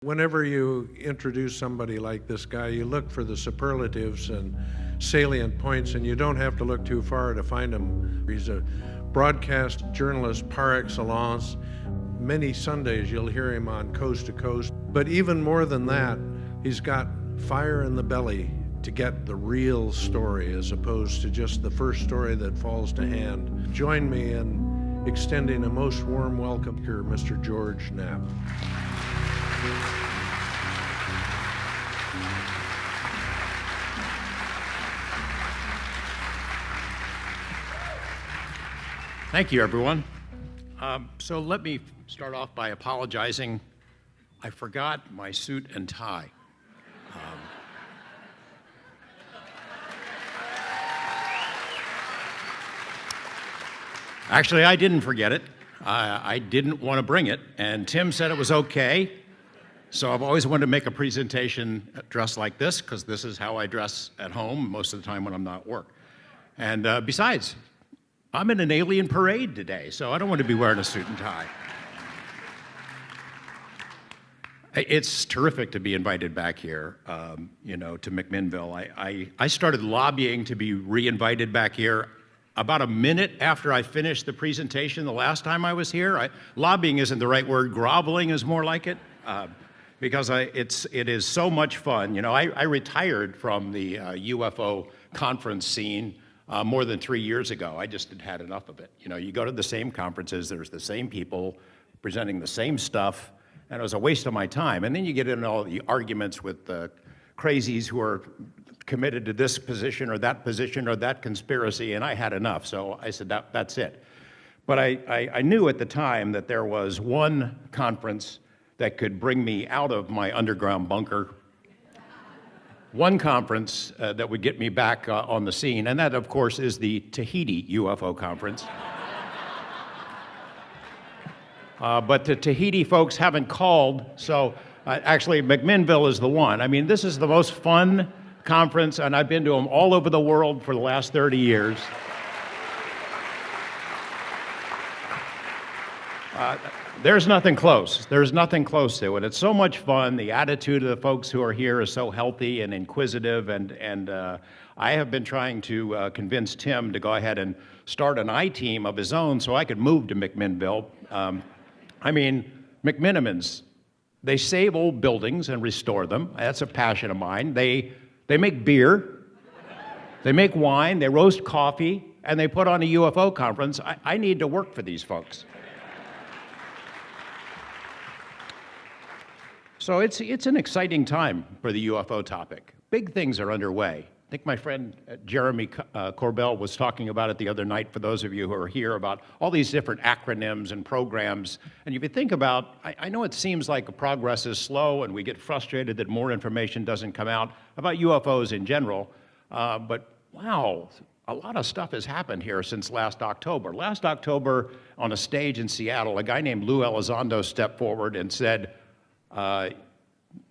Whenever you introduce somebody like this guy, you look for the superlatives and salient points, and you don't have to look too far to find him. He's a broadcast journalist par excellence. Many Sundays you'll hear him on Coast to Coast. But even more than that, he's got fire in the belly to get the real story as opposed to just the first story that falls to hand. Join me in extending a most warm welcome to Mr. George Knapp. Thank you, everyone. So let me start off by apologizing. I forgot my suit and tie. Actually, I didn't forget it. I didn't want to bring it, and Tim said it was okay. So I've always wanted to make a presentation dressed like this, because this is how I dress at home most of the time when I'm not at work. And besides, I'm in an alien parade today, so I don't want to be wearing a suit and tie. It's terrific to be invited back here, to McMinnville. I started lobbying to be re-invited back here about a minute after I finished the presentation the last time I was here. Lobbying isn't the right word, groveling is more like it, because it is so much fun. I retired from the UFO conference scene more than 3 years ago. I just had enough of it. You go to the same conferences, there's the same people presenting the same stuff, and it was a waste of my time. And then you get into all the arguments with the crazies who are committed to this position or that conspiracy, and I had enough. So I said, that's it. But I knew at the time that there was one conference that could bring me out of my underground bunker, one conference that would get me back on the scene, and that, of course, is the Tahiti UFO conference. But the Tahiti folks haven't called, so actually McMinnville is the one. I mean, this is the most fun conference, and I've been to them all over the world for the last 30 years. There's nothing close. There's nothing close to it. It's so much fun. The attitude of the folks who are here is so healthy and inquisitive, and I have been trying to convince Tim to go ahead and start an I-team of his own so I could move to McMinnville. McMinimans, they save old buildings and restore them. That's a passion of mine. They make beer, they make wine, they roast coffee, and they put on a UFO conference. I need to work for these folks. So it's an exciting time for the UFO topic. Big things are underway. I think my friend Jeremy Corbell was talking about it the other night, for those of you who are here, about all these different acronyms and programs. And if you think about, I know it seems like progress is slow and we get frustrated that more information doesn't come out about UFOs in general, but wow, a lot of stuff has happened here since last October. Last October, on a stage in Seattle, a guy named Lou Elizondo stepped forward and said,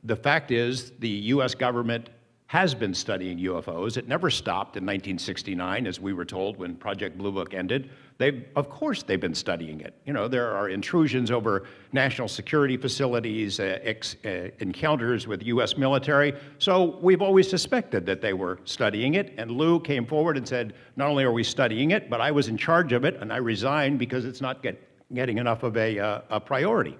the fact is the US government has been studying UFOs. It never stopped in 1969, as we were told when Project Blue Book ended. Of course they've been studying it. There are intrusions over national security facilities, encounters with US military. So we've always suspected that they were studying it. And Lou came forward and said, not only are we studying it, but I was in charge of it, and I resigned because it's not getting enough of a priority.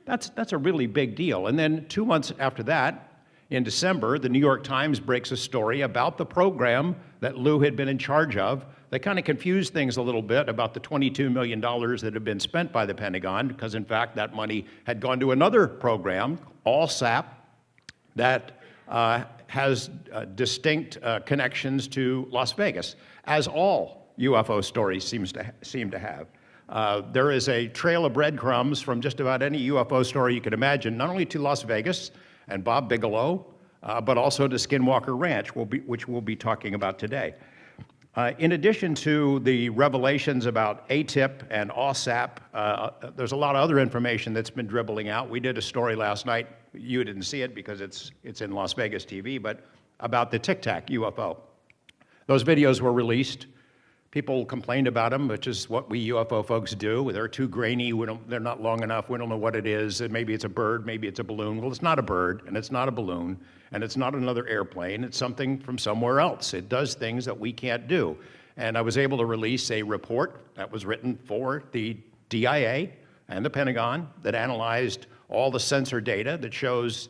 That's a really big deal. And then 2 months after that, in December, the New York Times breaks a story about the program that Lou had been in charge of. They kind of confused things a little bit about the $22 million that had been spent by the Pentagon, because in fact that money had gone to another program, ALSAP, that has distinct connections to Las Vegas, as all UFO stories seem to have. There is a trail of breadcrumbs from just about any UFO story you could imagine, not only to Las Vegas and Bob Bigelow, but also to Skinwalker Ranch, which we'll be talking about today. In addition to the revelations about ATIP and ALSAP, there's a lot of other information that's been dribbling out. We did a story last night. You didn't see it because it's in Las Vegas TV, but about the Tic Tac UFO. Those videos were released. People complained about them, which is what we UFO folks do. They're too grainy, they're not long enough, we don't know what it is. Maybe it's a bird, maybe it's a balloon. Well, it's not a bird, and it's not a balloon, and it's not another airplane. It's something from somewhere else. It does things that we can't do. And I was able to release a report that was written for the DIA and the Pentagon that analyzed all the sensor data that shows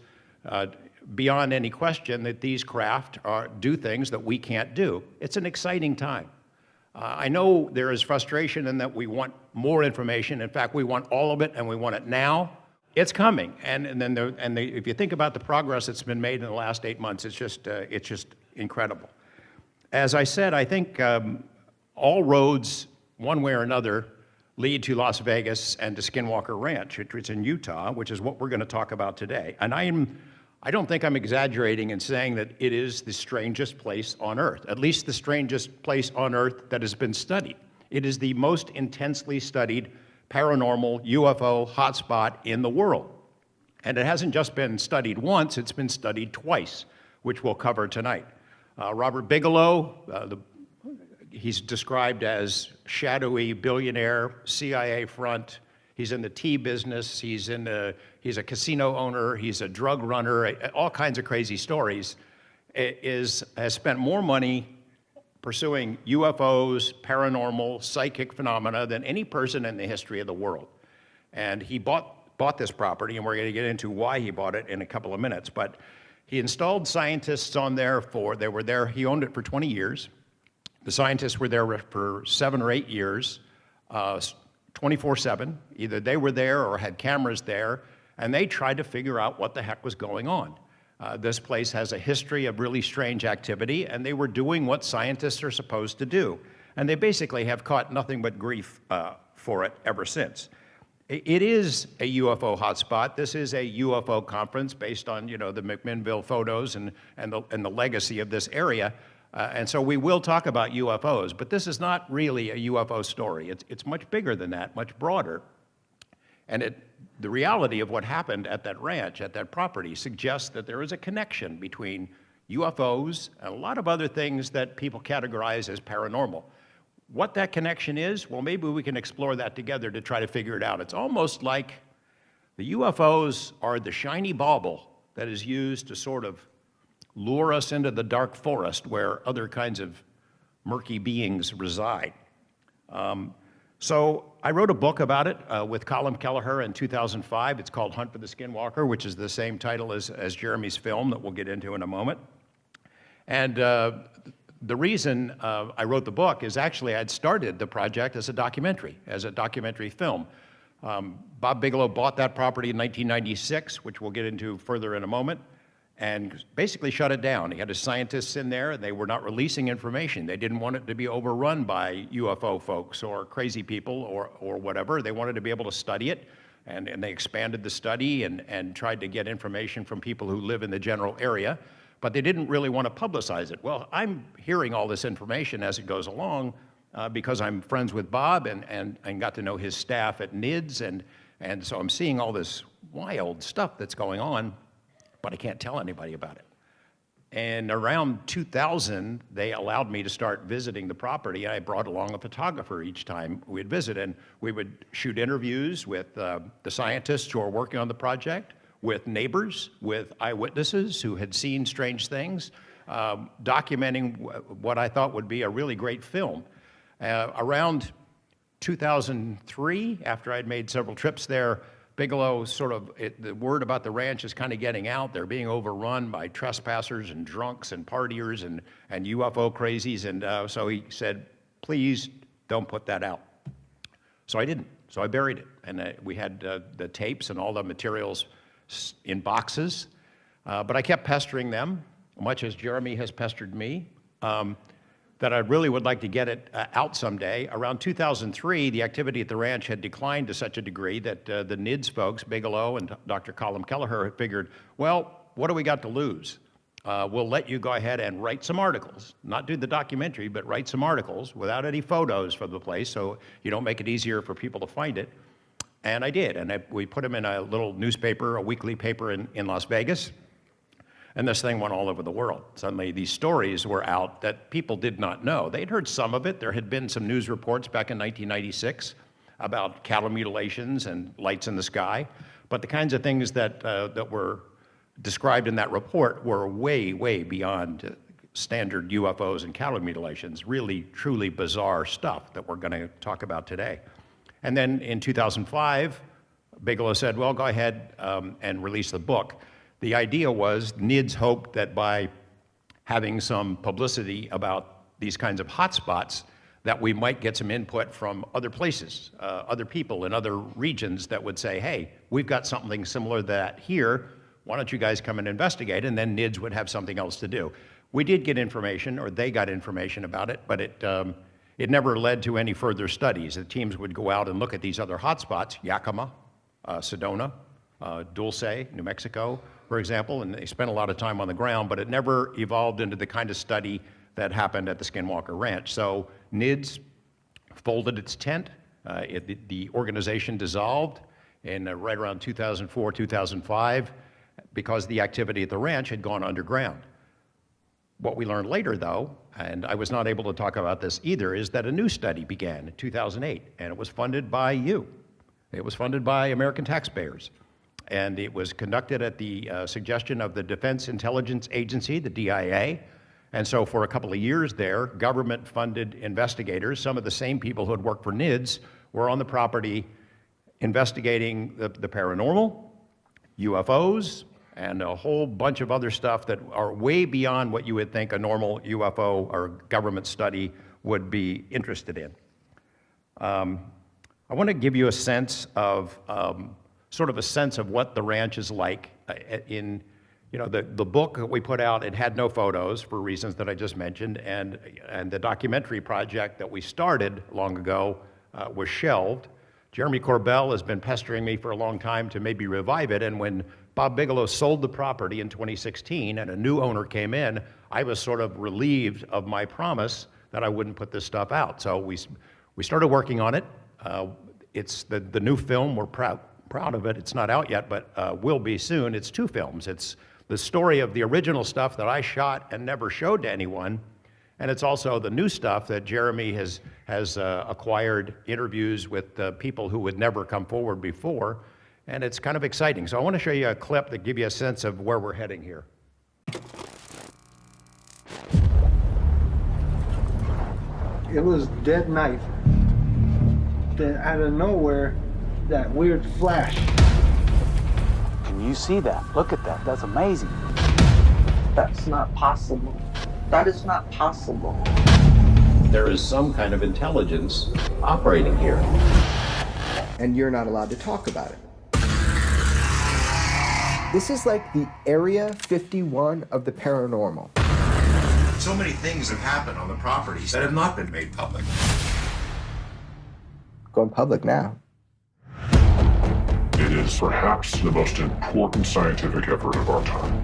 beyond any question that these craft do things that we can't do. It's an exciting time. I know there is frustration in that we want more information. In fact, we want all of it, and we want it now. It's coming, if you think about the progress that's been made in the last 8 months, it's just incredible. As I said, I think all roads, one way or another, lead to Las Vegas and to Skinwalker Ranch, which is in Utah, which is what we're going to talk about today. And I don't think I'm exaggerating in saying that it is the strangest place on Earth, at least the strangest place on Earth that has been studied. It is the most intensely studied paranormal UFO hotspot in the world. And it hasn't just been studied once, it's been studied twice, which we'll cover tonight. Robert Bigelow, he's described as shadowy billionaire, CIA front. He's in the tea business, he's a casino owner, he's a drug runner, all kinds of crazy stories. Has spent more money pursuing UFOs, paranormal, psychic phenomena than any person in the history of the world. And he bought this property, and we're going to get into why he bought it in a couple of minutes. But he installed scientists on there he owned it for 20 years. The scientists were there for 7 or 8 years, 24/7. Either they were there or had cameras there, and they tried to figure out what the heck was going on. This place has a history of really strange activity, and they were doing what scientists are supposed to do. And they basically have caught nothing but grief for it ever since. It is a UFO hotspot. This is a UFO conference based on, the McMinnville photos and the legacy of this area. And so we will talk about UFOs, but this is not really a UFO story. It's much bigger than that, much broader. And the reality of what happened at that ranch, at that property, suggests that there is a connection between UFOs and a lot of other things that people categorize as paranormal. What that connection is, well, maybe we can explore that together to try to figure it out. It's almost like the UFOs are the shiny bauble that is used to sort of lure us into the dark forest where other kinds of murky beings reside. So I wrote a book about it with Colin Kelleher in 2005. It's called Hunt for the Skinwalker, which is the same title as Jeremy's film that we'll get into in a moment. And the reason I wrote the book is actually I'd started the project as a documentary film. Bob Bigelow bought that property in 1996, which we'll get into further in a moment, and basically shut it down. He had his scientists in there, and they were not releasing information. They didn't want it to be overrun by UFO folks or crazy people or whatever. They wanted to be able to study it, and they expanded the study and tried to get information from people who live in the general area, but they didn't really want to publicize it. Well, I'm hearing all this information as it goes along because I'm friends with Bob and got to know his staff at NIDS, and so I'm seeing all this wild stuff that's going on, but I can't tell anybody about it. And around 2000, they allowed me to start visiting the property. I brought along a photographer each time we'd visit, and we would shoot interviews with the scientists who are working on the project, with neighbors, with eyewitnesses who had seen strange things, documenting what I thought would be a really great film. Around 2003, after I'd made several trips there, Bigelow the word about the ranch is kind of getting out. They're being overrun by trespassers and drunks and partiers and UFO crazies. And so he said, please don't put that out. So I didn't. So I buried it. And we had the tapes and all the materials in boxes. But I kept pestering them, much as Jeremy has pestered me, that I really would like to get it out someday. Around 2003, the activity at the ranch had declined to such a degree that the NIDS folks, Bigelow and Dr. Colin Kelleher, had figured, well, what do we got to lose? We'll let you go ahead and write some articles, not do the documentary, but write some articles without any photos from the place so you don't make it easier for people to find it. And I did, and we put them in a little newspaper, a weekly paper in Las Vegas. And this thing went all over the world. Suddenly these stories were out that people did not know. They'd heard some of it. There had been some news reports back in 1996 about cattle mutilations and lights in the sky. But the kinds of things that were described in that report were way, way beyond standard UFOs and cattle mutilations, really, truly bizarre stuff that we're going to talk about today. And then in 2005, Bigelow said, well, go ahead and release the book. The idea was NIDS hoped that by having some publicity about these kinds of hotspots, that we might get some input from other places, other people in other regions that would say, hey, we've got something similar to that here. Why don't you guys come and investigate? And then NIDS would have something else to do. We did get information, or they got information about it, but it never led to any further studies. The teams would go out and look at these other hotspots, Yakima, Sedona, Dulce, New Mexico, for example, and they spent a lot of time on the ground, but it never evolved into the kind of study that happened at the Skinwalker Ranch. So NIDS folded its tent. The organization dissolved in right around 2004, 2005, because the activity at the ranch had gone underground. What we learned later, though, and I was not able to talk about this either, is that a new study began in 2008, and it was funded by you. It was funded by American taxpayers. And it was conducted at the suggestion of the Defense Intelligence Agency, the DIA. And so for a couple of years there, government-funded investigators, some of the same people who had worked for NIDS, were on the property investigating the paranormal, UFOs, and a whole bunch of other stuff that are way beyond what you would think a normal UFO or government study would be interested in. I want to give you a sense of, sort of a sense of what the ranch is like. In the book that we put out, it had no photos for reasons that I just mentioned, and the documentary project that we started long ago was shelved. Jeremy Corbell has been pestering me for a long time to maybe revive it, and when Bob Bigelow sold the property in 2016 and a new owner came in, I was sort of relieved of my promise that I wouldn't put this stuff out. So we started working on it. It's the new film. We're proud of it. It's not out yet, but will be soon. It's two films. It's the story of the original stuff that I shot and never showed to anyone, and it's also the new stuff that Jeremy has acquired interviews with people who would never come forward before, and it's kind of exciting. So I want to show you a clip that give you a sense of where we're heading here. It was dead night. Then out of nowhere, that weird flash. Can you see that? Look at that. That's amazing. That's not possible. That is not possible. There is some kind of intelligence operating here. And you're not allowed to talk about it. This is like the Area 51 of the paranormal. So many things have happened on the properties that have not been made public. Going public now. It is perhaps the most important scientific effort of our time.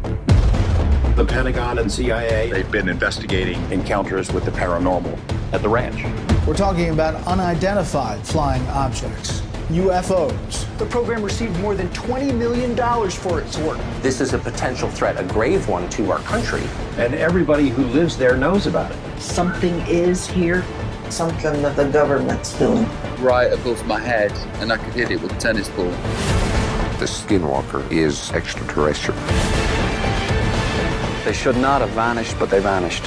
The Pentagon and CIA, they've been investigating encounters with the paranormal at the ranch. We're talking about unidentified flying objects, UFOs. The program received more than $20 million for its work. This is a potential threat, a grave one to our country. And everybody who lives there knows about it. Something is here. Something that the government's doing. Right above my head, and I could hit it with a tennis ball. The Skinwalker is extraterrestrial. They should not have vanished, but they vanished.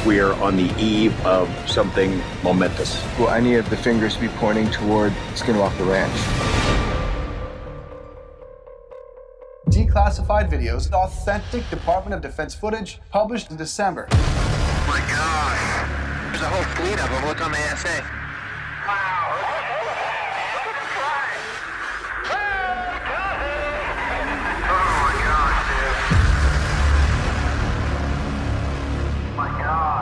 We are on the eve of something momentous. Will any of the fingers be pointing toward Skinwalker Ranch? Declassified videos, authentic Department of Defense footage published in December. Oh my gosh. There's a whole fleet of them. Look on the ASA. Wow. Look at the fly. Oh my gosh, dude. My God.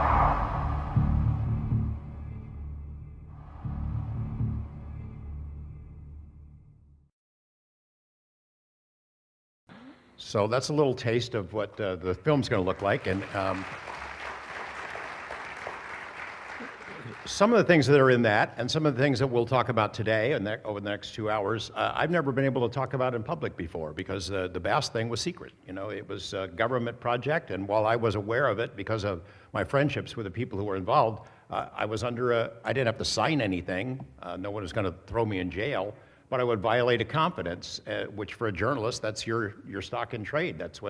So that's a little taste of what the film's going to look like, and some of the things that are in that, and some of the things that we'll talk about today and over the next 2 hours, I've never been able to talk about in public before because the Bass thing was secret. You know, it was a government project, and while I was aware of it because of my friendships with the people who were involved, I didn't have to sign anything. No one was going to throw me in jail, but I would violate a confidence, which for a journalist, that's your stock in trade. That's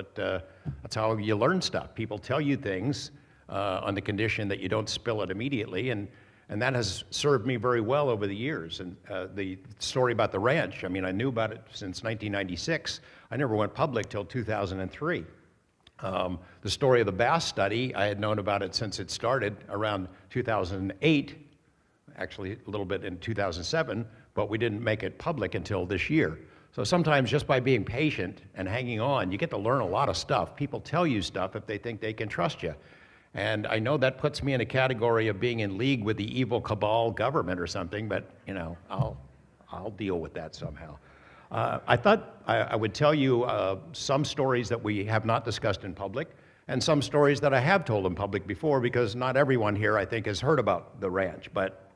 how you learn stuff. People tell you things on the condition that you don't spill it immediately, and that has served me very well over the years. And the story about the ranch, I mean, I knew about it since 1996. I never went public till 2003. The story of the Bass study, I had known about it since it started around 2008, actually a little bit in 2007, but we didn't make it public until this year. So sometimes just by being patient and hanging on, you get to learn a lot of stuff. People tell you stuff if they think they can trust you. And I know that puts me in a category of being in league with the evil cabal government or something, but you know, I'll deal with that somehow. I thought I would tell you some stories that we have not discussed in public, and some stories that I have told in public before, because not everyone here, I think, has heard about the ranch. But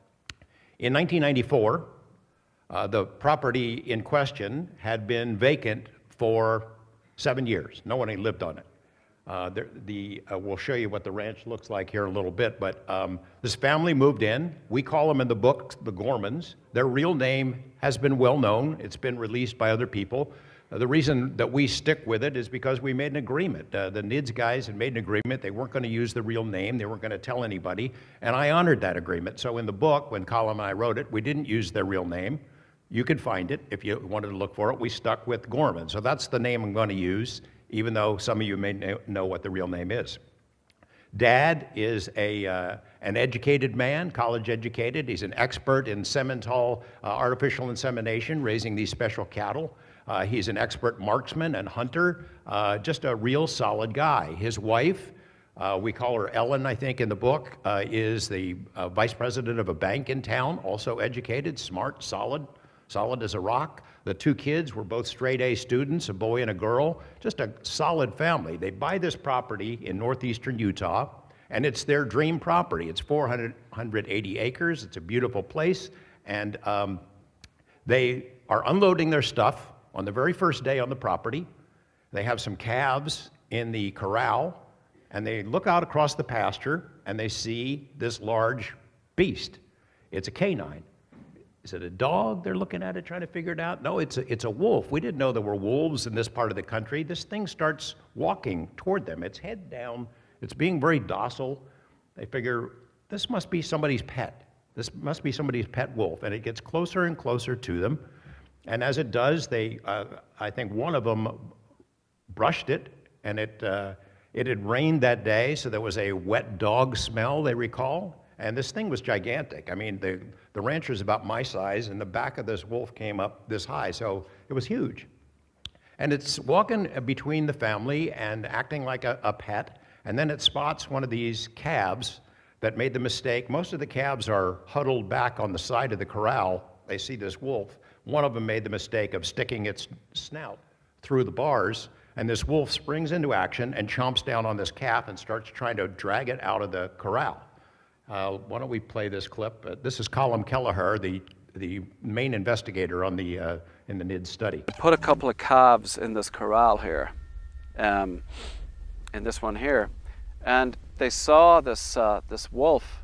in 1994, the property in question had been vacant for 7 years. No one had lived on it. We'll show you what the ranch looks like here in a little bit, but this family moved in. We call them in the book the Gormans. Their real name has been well known. It's been released by other people. The reason that we stick with it is because we made an agreement. The NIDS guys had made an agreement. They weren't going to use the real name. They weren't going to tell anybody, and I honored that agreement. So in the book, when Colin and I wrote it, we didn't use their real name. You could find it if you wanted to look for it. We stuck with Gorman. So that's the name I'm going to use, even though some of you may know what the real name is. Dad is an educated man, college educated. He's an expert in Simmental artificial insemination, raising these special cattle. He's an expert marksman and hunter, just a real solid guy. His wife, we call her Ellen, I think, in the book, is the vice president of a bank in town, also educated, smart, solid as a rock. The two kids were both straight-A students, a boy and a girl, just a solid family. They buy this property in northeastern Utah, and it's their dream property. It's 480 acres. It's a beautiful place, and they are unloading their stuff on the very first day on the property. They have some calves in the corral, and they look out across the pasture, and they see this large beast. It's a canine. Is it a dog? They're looking at it, trying to figure it out. No, it's a wolf. We didn't know there were wolves in this part of the country. This thing starts walking toward them. It's head down. It's being very docile. They figure, this must be somebody's pet. This must be somebody's pet wolf. And it gets closer and closer to them. And as it does, I think one of them brushed it, and it had rained that day, so there was a wet dog smell, they recall. And this thing was gigantic. I mean, the ranch was about my size, and the back of this wolf came up this high, so it was huge. And it's walking between the family and acting like a pet, and then it spots one of these calves that made the mistake. Most of the calves are huddled back on the side of the corral. They see this wolf. One of them made the mistake of sticking its snout through the bars, and this wolf springs into action and chomps down on this calf and starts trying to drag it out of the corral. Why don't we play this clip? This is Colin Kelleher, the main investigator on in the NIDS study. Put a couple of calves in this corral here, in this one here, and they saw this wolf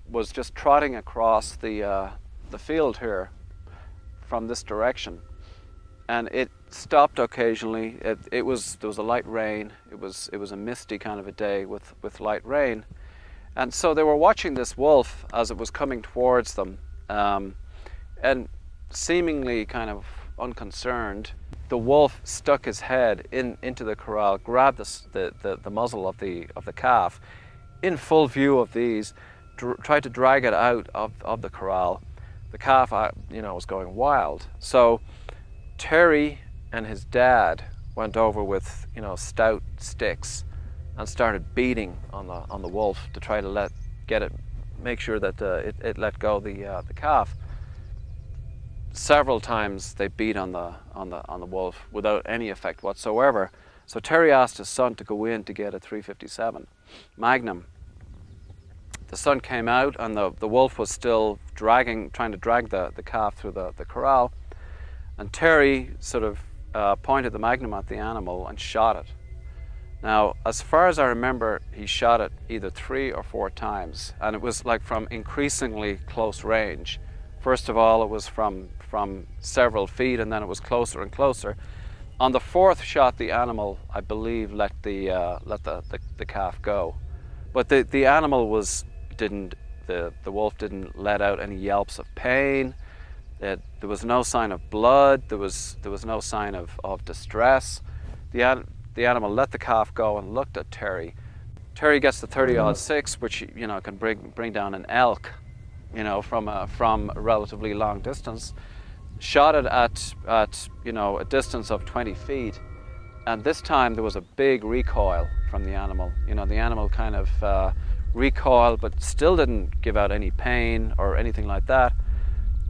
was just trotting across the field here from this direction, and it stopped occasionally. There was a light rain. It was a misty kind of a day with light rain. And so they were watching this wolf as it was coming towards them, and seemingly kind of unconcerned, the wolf stuck his head into the corral, grabbed the muzzle of the calf, in full view of these, tried to drag it out of the corral. The calf, was going wild. So Terry and his dad went over with, stout sticks and started beating on the wolf to try to make sure that it let go the calf. Several times they beat on the wolf without any effect whatsoever. So Terry asked his son to go in to get a .357 Magnum. the sun came out and the wolf was still trying to drag the calf through the corral. And Terry sort of pointed the magnum at the animal and shot it. Now, as far as I remember, he shot it either 3 or 4 times, and it was like from increasingly close range. First of all, it was from several feet, and then it was closer and closer. On the 4th shot, the animal, I believe, let the calf go, but the animal the wolf didn't let out any yelps of pain. There was no sign of blood. There was no sign of distress. The animal let the calf go and looked at Terry. Terry gets the 30-06, which can bring down an elk, from a relatively long distance. Shot it at a distance of 20 feet, and this time there was a big recoil from the animal. The animal kind of recoiled, but still didn't give out any pain or anything like that,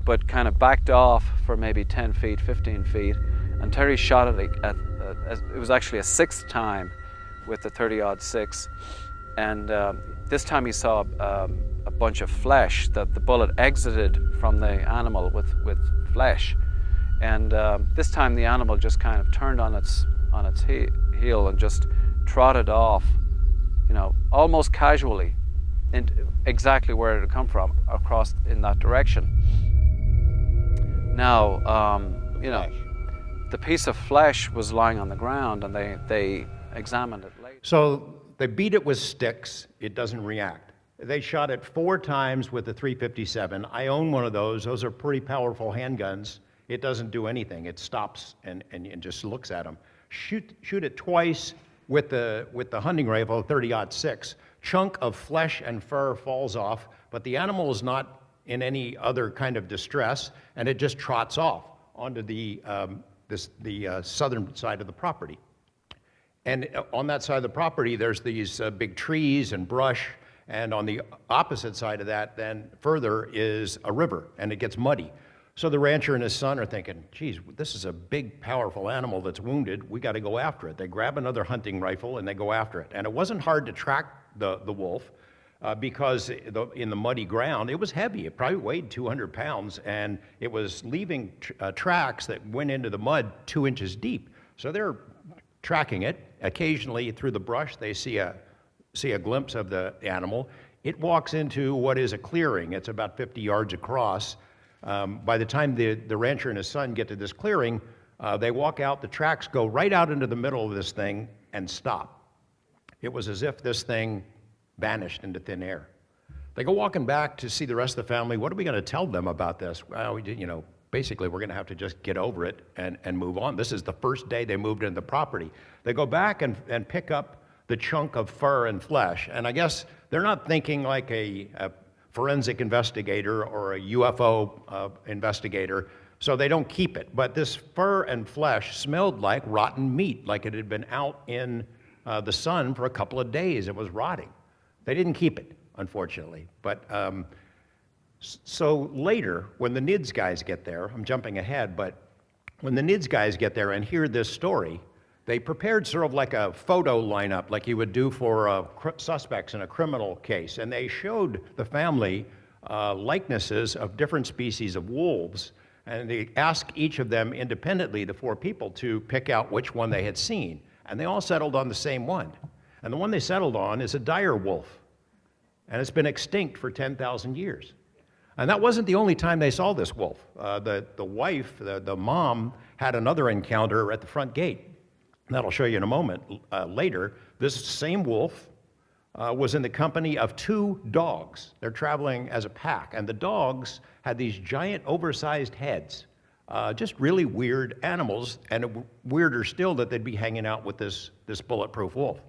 but kind of backed off for maybe 10 feet, 15 feet, and Terry shot it it was actually a 6th time with the 30-06, and this time he saw a bunch of flesh, that the bullet exited from the animal with flesh, and this time the animal just kind of turned on its heel and just trotted off, almost casually, exactly where it had come from, across in that direction. Now, the piece of flesh was lying on the ground, and they examined it later. So they beat it with sticks. It doesn't react. They shot it 4 times with the .357. I own one of those. Those are pretty powerful handguns. It doesn't do anything. It stops and just looks at them. Shoot it twice with the hunting rifle, 30-06. Chunk of flesh and fur falls off, but the animal is not in any other kind of distress, and it just trots off onto the southern side of the property. And on that side of the property, there's these big trees and brush, and on the opposite side of that, then further, is a river, and it gets muddy. So the rancher and his son are thinking, geez, this is a big, powerful animal that's wounded. We got to go after it. They grab another hunting rifle, and they go after it. And it wasn't hard to track the wolf, because in the muddy ground, it was heavy. It probably weighed 200 pounds, and it was leaving tracks that went into the mud 2 inches deep. So they're tracking it. Occasionally, through the brush, they see a glimpse of the animal. It walks into what is a clearing. It's about 50 yards across. By the time the rancher and his son get to this clearing, they walk out. The tracks go right out into the middle of this thing and stop. It was as if this thing vanished into thin air. They go walking back to see the rest of the family. What are we going to tell them about this? Well, basically we're going to have to just get over it and move on. This is the first day they moved into the property. They go back and pick up the chunk of fur and flesh. And I guess they're not thinking like a forensic investigator or a UFO investigator, so they don't keep it. But this fur and flesh smelled like rotten meat, like it had been out in the sun for a couple of days. It was rotting. They didn't keep it, unfortunately. But so later, when the NIDS guys get there, I'm jumping ahead, but when the NIDS guys get there and hear this story, they prepared sort of like a photo lineup, like you would do for suspects in a criminal case. And they showed the family likenesses of different species of wolves. And they asked each of them independently, the 4 people, to pick out which one they had seen. And they all settled on the same one. And the one they settled on is a dire wolf. And it's been extinct for 10,000 years. And that wasn't the only time they saw this wolf. The wife, the mom, had another encounter at the front gate. And that'll show you in a moment later. This same wolf was in the company of 2 dogs. They're traveling as a pack. And the dogs had these giant, oversized heads. Just really weird animals, and weirder still that they'd be hanging out with this bulletproof wolf.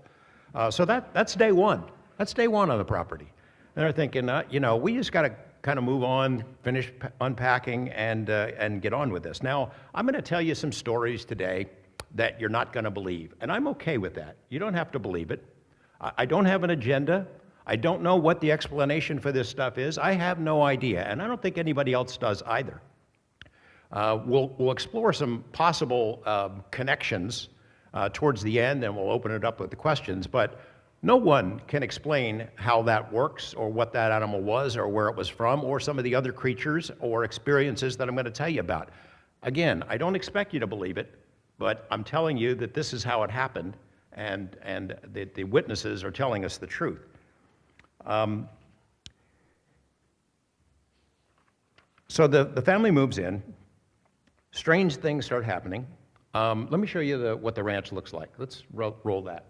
So that's day one. That's day one on the property. And they're thinking, we just got to kind of move on, finish unpacking, and get on with this. Now, I'm going to tell you some stories today that you're not going to believe, and I'm okay with that. You don't have to believe it. I don't have an agenda. I don't know what the explanation for this stuff is. I have no idea, and I don't think anybody else does either. We'll explore some possible connections towards the end, and we'll open it up with the questions. But No one can explain how that works or what that animal was or where it was from or some of the other creatures or experiences that I'm going to tell you about. Again, I don't expect you to believe it, but I'm telling you that this is how it happened, and the witnesses are telling us the truth. So the family moves in. Strange things start happening. Let me show you what the ranch looks like. Let's roll that.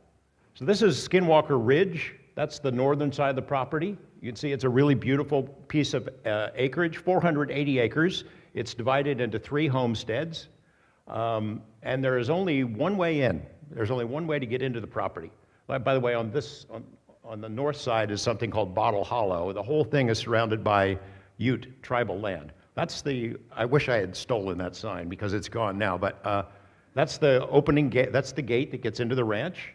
So this is Skinwalker Ridge. That's the northern side of the property. You can see it's a really beautiful piece of acreage, 480 acres. It's divided into 3 homesteads. And there is only one way in. There's only one way to get into the property. By the way, on the north side is something called Bottle Hollow. The whole thing is surrounded by Ute tribal land. I wish I had stolen that sign because it's gone now, but that's the opening gate, that's the gate that gets into the ranch.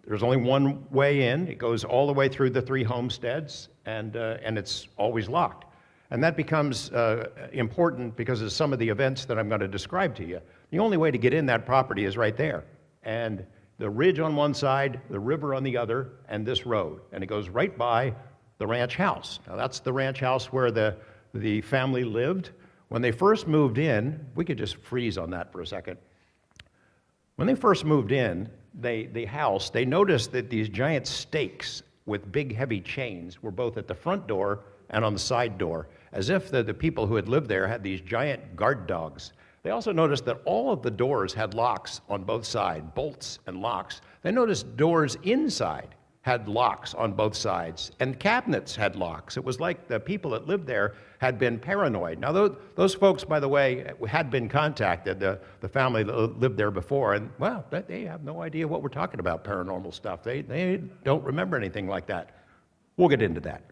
There's only one way in. It goes all the way through the 3 homesteads, and it's always locked. And that becomes important because of some of the events that I'm going to describe to you. The only way to get in that property is right there. And the ridge on one side, the river on the other, and this road. And it goes right by the ranch house. Now that's the ranch house where the family lived. When they first moved in, we could just freeze on that for a second. When they first moved in, they noticed that these giant stakes with big heavy chains were both at the front door and on the side door, as if the people who had lived there had these giant guard dogs. They also noticed that all of the doors had locks on both sides, bolts and locks. They noticed doors inside had locks on both sides, and cabinets had locks. It was like the people that lived there had been paranoid. Now, those folks, by the way, had been contacted, the family that lived there before, and, well, they have no idea what we're talking about, paranormal stuff. They don't remember anything like that. We'll get into that.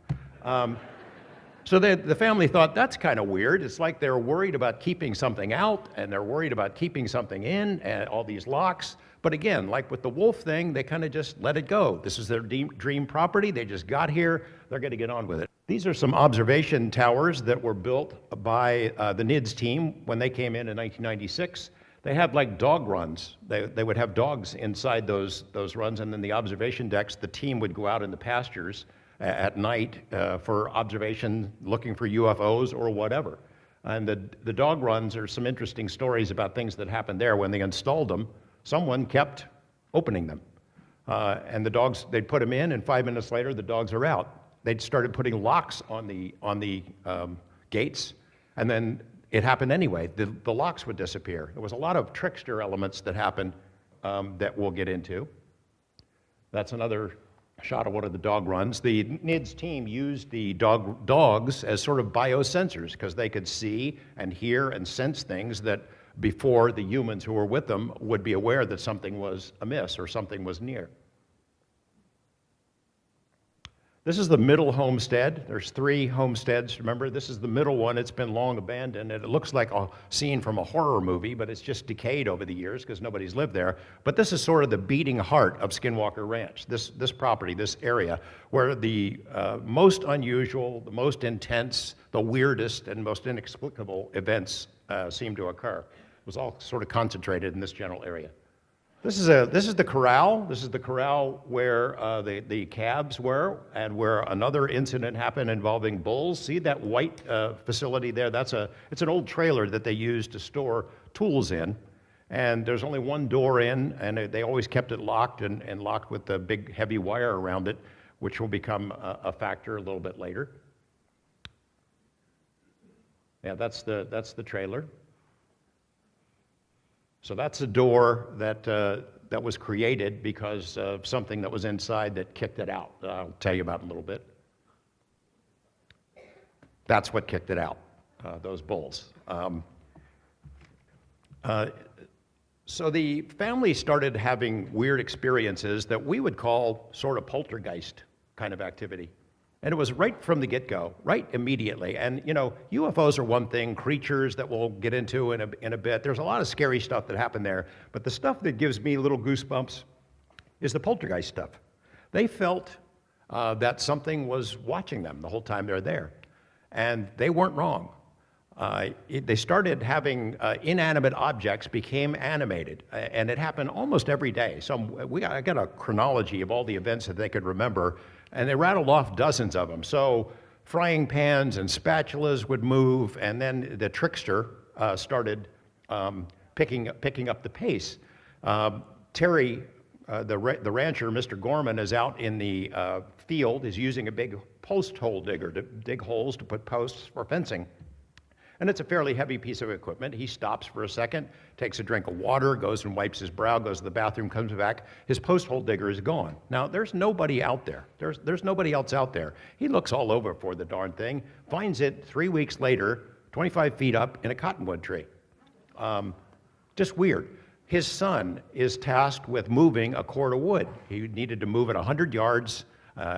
So the family thought, that's kind of weird. It's like they're worried about keeping something out, and they're worried about keeping something in, and all these locks. But again, like with the wolf thing, they kind of just let it go. This is their dream property. They just got here. They're going to get on with it. These are some observation towers that were built by the NIDS team when they came in 1996. They had like dog runs. They would have dogs inside those runs, and then the observation decks, the team would go out in the pastures at night for observation, looking for UFOs or whatever. And the dog runs are some interesting stories about things that happened there. When they installed them, someone kept opening them. And the dogs, they'd put them in, and 5 minutes later, the dogs are out. They'd started putting locks on the gates, and then it happened anyway. The locks would disappear. There was a lot of trickster elements that happened that we'll get into. That's another shot of one of the dog runs. The NIDS team used the dogs as sort of biosensors because they could see and hear and sense things that before the humans who were with them would be aware that something was amiss or something was near. This is the middle homestead. There's 3 homesteads. Remember, this is the middle one. It's been long abandoned, and it looks like a scene from a horror movie, but it's just decayed over the years because nobody's lived there. But this is sort of the beating heart of Skinwalker Ranch, this property, this area, where the most unusual, the most intense, the weirdest, and most inexplicable events seem to occur. It was all sort of concentrated in this general area. This is the corral. This is the corral where the calves were, and where another incident happened involving bulls. See that white facility there? It's an old trailer that they used to store tools in, and there's only one door in, and they always kept it locked and locked with the big heavy wire around it, which will become a factor a little bit later. Yeah, that's the trailer. So that's a door that was created because of something that was inside that kicked it out. I'll tell you about in a little bit. That's what kicked it out, those bulls. So the family started having weird experiences that we would call sort of poltergeist kind of activity. And it was right from the get-go, right immediately. And, you know, UFOs are one thing, creatures that we'll get into in a bit. There's a lot of scary stuff that happened there. But the stuff that gives me little goosebumps is the poltergeist stuff. They felt that something was watching them the whole time they're there. And they weren't wrong. they started having inanimate objects became animated, and it happened almost every day. I got a chronology of all the events that they could remember, and they rattled off dozens of them. So frying pans and spatulas would move, and then the trickster started picking up the pace. Terry, the rancher, Mr. Gorman, is out in the field, is using a big post hole digger to dig holes to put posts for fencing. And it's a fairly heavy piece of equipment. He stops for a second, takes a drink of water, goes and wipes his brow, goes to the bathroom, comes back. His post hole digger is gone. Now, there's nobody out there. There's nobody else out there. He looks all over for the darn thing, finds it 3 weeks later, 25 feet up in a cottonwood tree. Just weird. His son is tasked with moving a cord of wood. He needed to move it 100 yards.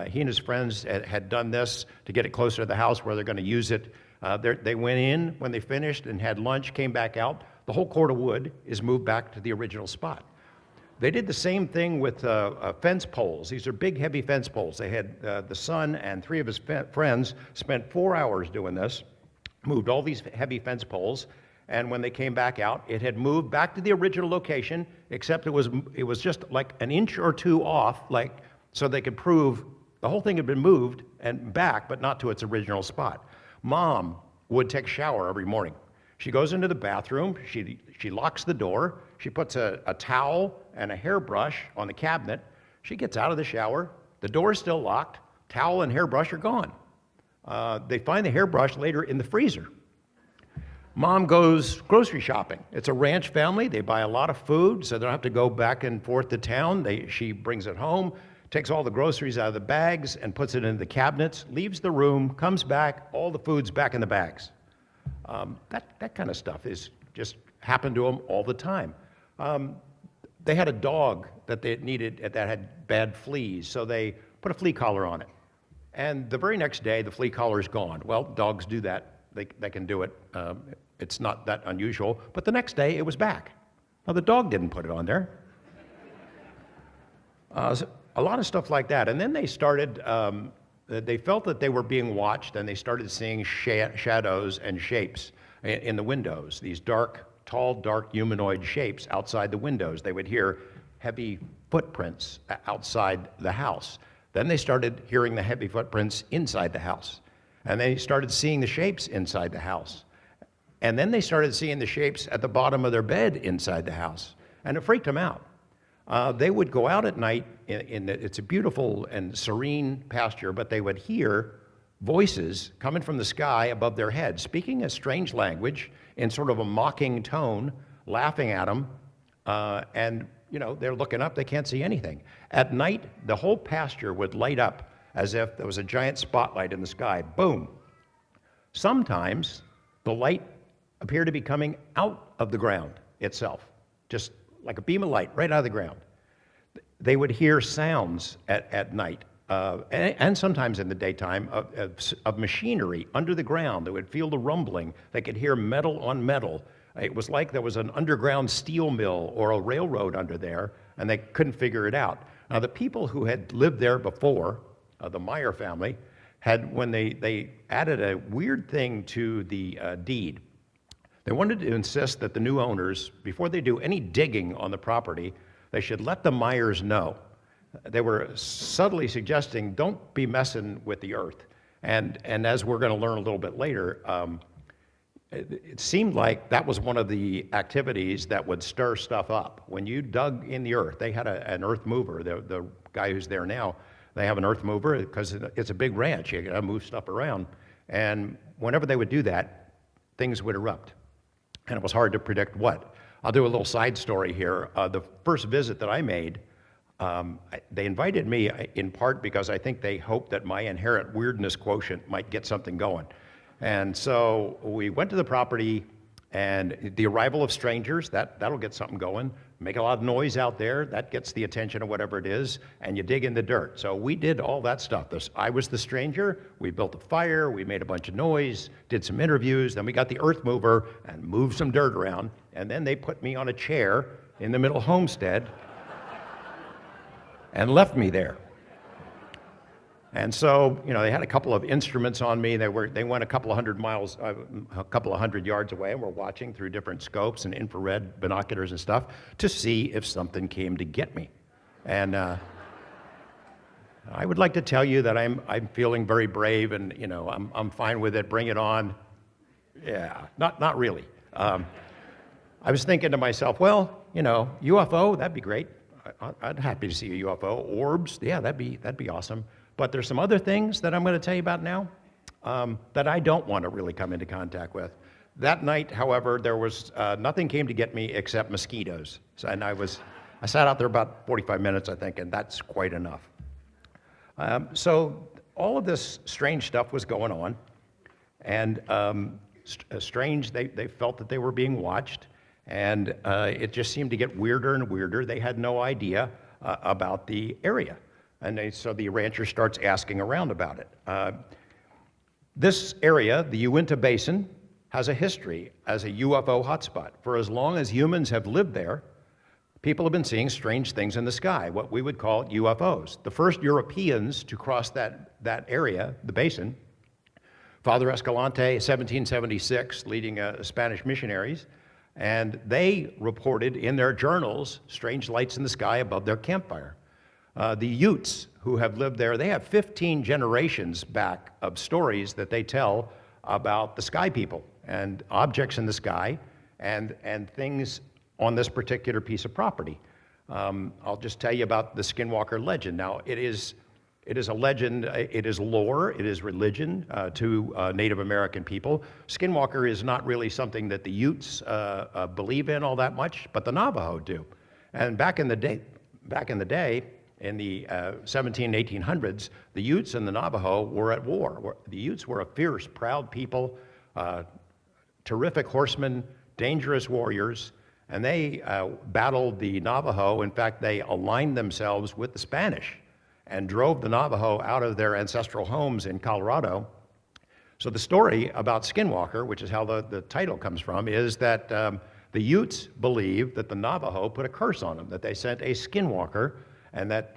He and his friends had done this to get it closer to the house where they're going to use it. They went in when they finished and had lunch, came back out. The whole cord of wood is moved back to the original spot. They did the same thing with fence poles. These are big, heavy fence poles. They had the son and 3 of his friends spent 4 hours doing this, moved all these heavy fence poles, and when they came back out, it had moved back to the original location, except it was just like an inch or 2 off, so they could prove the whole thing had been moved and back, but not to its original spot. Mom would take a shower every morning. She goes into the bathroom, she locks the door, she puts a towel and a hairbrush on the cabinet. She gets out of the shower, the door is still locked, towel and hairbrush are gone. They find the hairbrush later in the freezer. Mom goes grocery shopping. It's a ranch family, they buy a lot of food, so they don't have to go back and forth to town. She brings it home, takes all the groceries out of the bags and puts it in the cabinets, leaves the room, comes back, all the food's back in the bags. That kind of stuff is just happened to them all the time. They had a dog that they needed that had bad fleas, so they put a flea collar on it. And the very next day, the flea collar is gone. Well, dogs do that. They can do it. It's not that unusual. But the next day, it was back. Now, the dog didn't put it on there. A lot of stuff like that. And then they started, they felt that they were being watched, and they started seeing shadows and shapes in the windows, these tall, dark humanoid shapes outside the windows. They would hear heavy footprints outside the house. Then they started hearing the heavy footprints inside the house. And they started seeing the shapes inside the house. And then they started seeing the shapes at the bottom of their bed inside the house. And it freaked them out. They would go out at night, it's a beautiful and serene pasture, but they would hear voices coming from the sky above their heads, speaking a strange language in sort of a mocking tone, laughing at them, and they're looking up, they can't see anything. At night, the whole pasture would light up as if there was a giant spotlight in the sky, boom. Sometimes the light appeared to be coming out of the ground itself, just like a beam of light right out of the ground. They would hear sounds at night, and sometimes in the daytime, of machinery under the ground. They would feel the rumbling. They could hear metal on metal. It was like there was an underground steel mill or a railroad under there, and they couldn't figure it out. Now, the people who had lived there before, the Meyer family, when they added a weird thing to the deed. They wanted to insist that the new owners, before they do any digging on the property, they should let the Meyers know. They were subtly suggesting, don't be messing with the earth. And as we're going to learn a little bit later, it seemed like that was one of the activities that would stir stuff up. When you dug in the earth, they had an earth mover. The guy who's there now, they have an earth mover because it's a big ranch. You got to move stuff around. And whenever they would do that, things would erupt. And it was hard to predict what. I'll do a little side story here. The first visit that I made, they invited me in part because I think they hoped that my inherent weirdness quotient might get something going. And so we went to the property, and the arrival of strangers, that'll get something going. Make a lot of noise out there, that gets the attention of whatever it is, and you dig in the dirt. So we did all that stuff. I was the stranger, we built a fire, we made a bunch of noise, did some interviews, then we got the earth mover and moved some dirt around, and then they put me on a chair in the middle homestead and left me there. And so, they had a couple of instruments on me. They went a couple of hundred yards away, and were watching through different scopes and infrared binoculars and stuff to see if something came to get me. And I would like to tell you that I'm feeling very brave, and I'm fine with it. Bring it on. Yeah, not really. I was thinking to myself, well, UFO, that'd be great. I'd happy to see a UFO. Orbs, yeah, that'd be awesome. But there's some other things that I'm going to tell you about now that I don't want to really come into contact with. That night, however, there was nothing came to get me except mosquitoes. So, and I sat out there about 45 minutes, I think, and that's quite enough. So all of this strange stuff was going on, and strange, they felt that they were being watched, and it just seemed to get weirder and weirder. They had no idea about the area. And so the rancher starts asking around about it. This area, the Uinta Basin, has a history as a UFO hotspot. For as long as humans have lived there, people have been seeing strange things in the sky, what we would call UFOs. The first Europeans to cross that area, the basin, Father Escalante, 1776, leading Spanish missionaries, and they reported in their journals strange lights in the sky above their campfire. The Utes who have lived there, they have 15 generations back of stories that they tell about the sky people and objects in the sky and things on this particular piece of property. I'll just tell you about the Skinwalker legend. Now, it is a legend, it is lore, it is religion to Native American people. Skinwalker is not really something that the Utes believe in all that much, but the Navajo do. And back in the day, in the 17, 1800s, the Utes and the Navajo were at war. The Utes were a fierce, proud people, terrific horsemen, dangerous warriors, and they battled the Navajo. In fact, they aligned themselves with the Spanish and drove the Navajo out of their ancestral homes in Colorado. So the story about Skinwalker, which is how the title comes from, is that the Utes believe that the Navajo put a curse on them, that they sent a Skinwalker, and that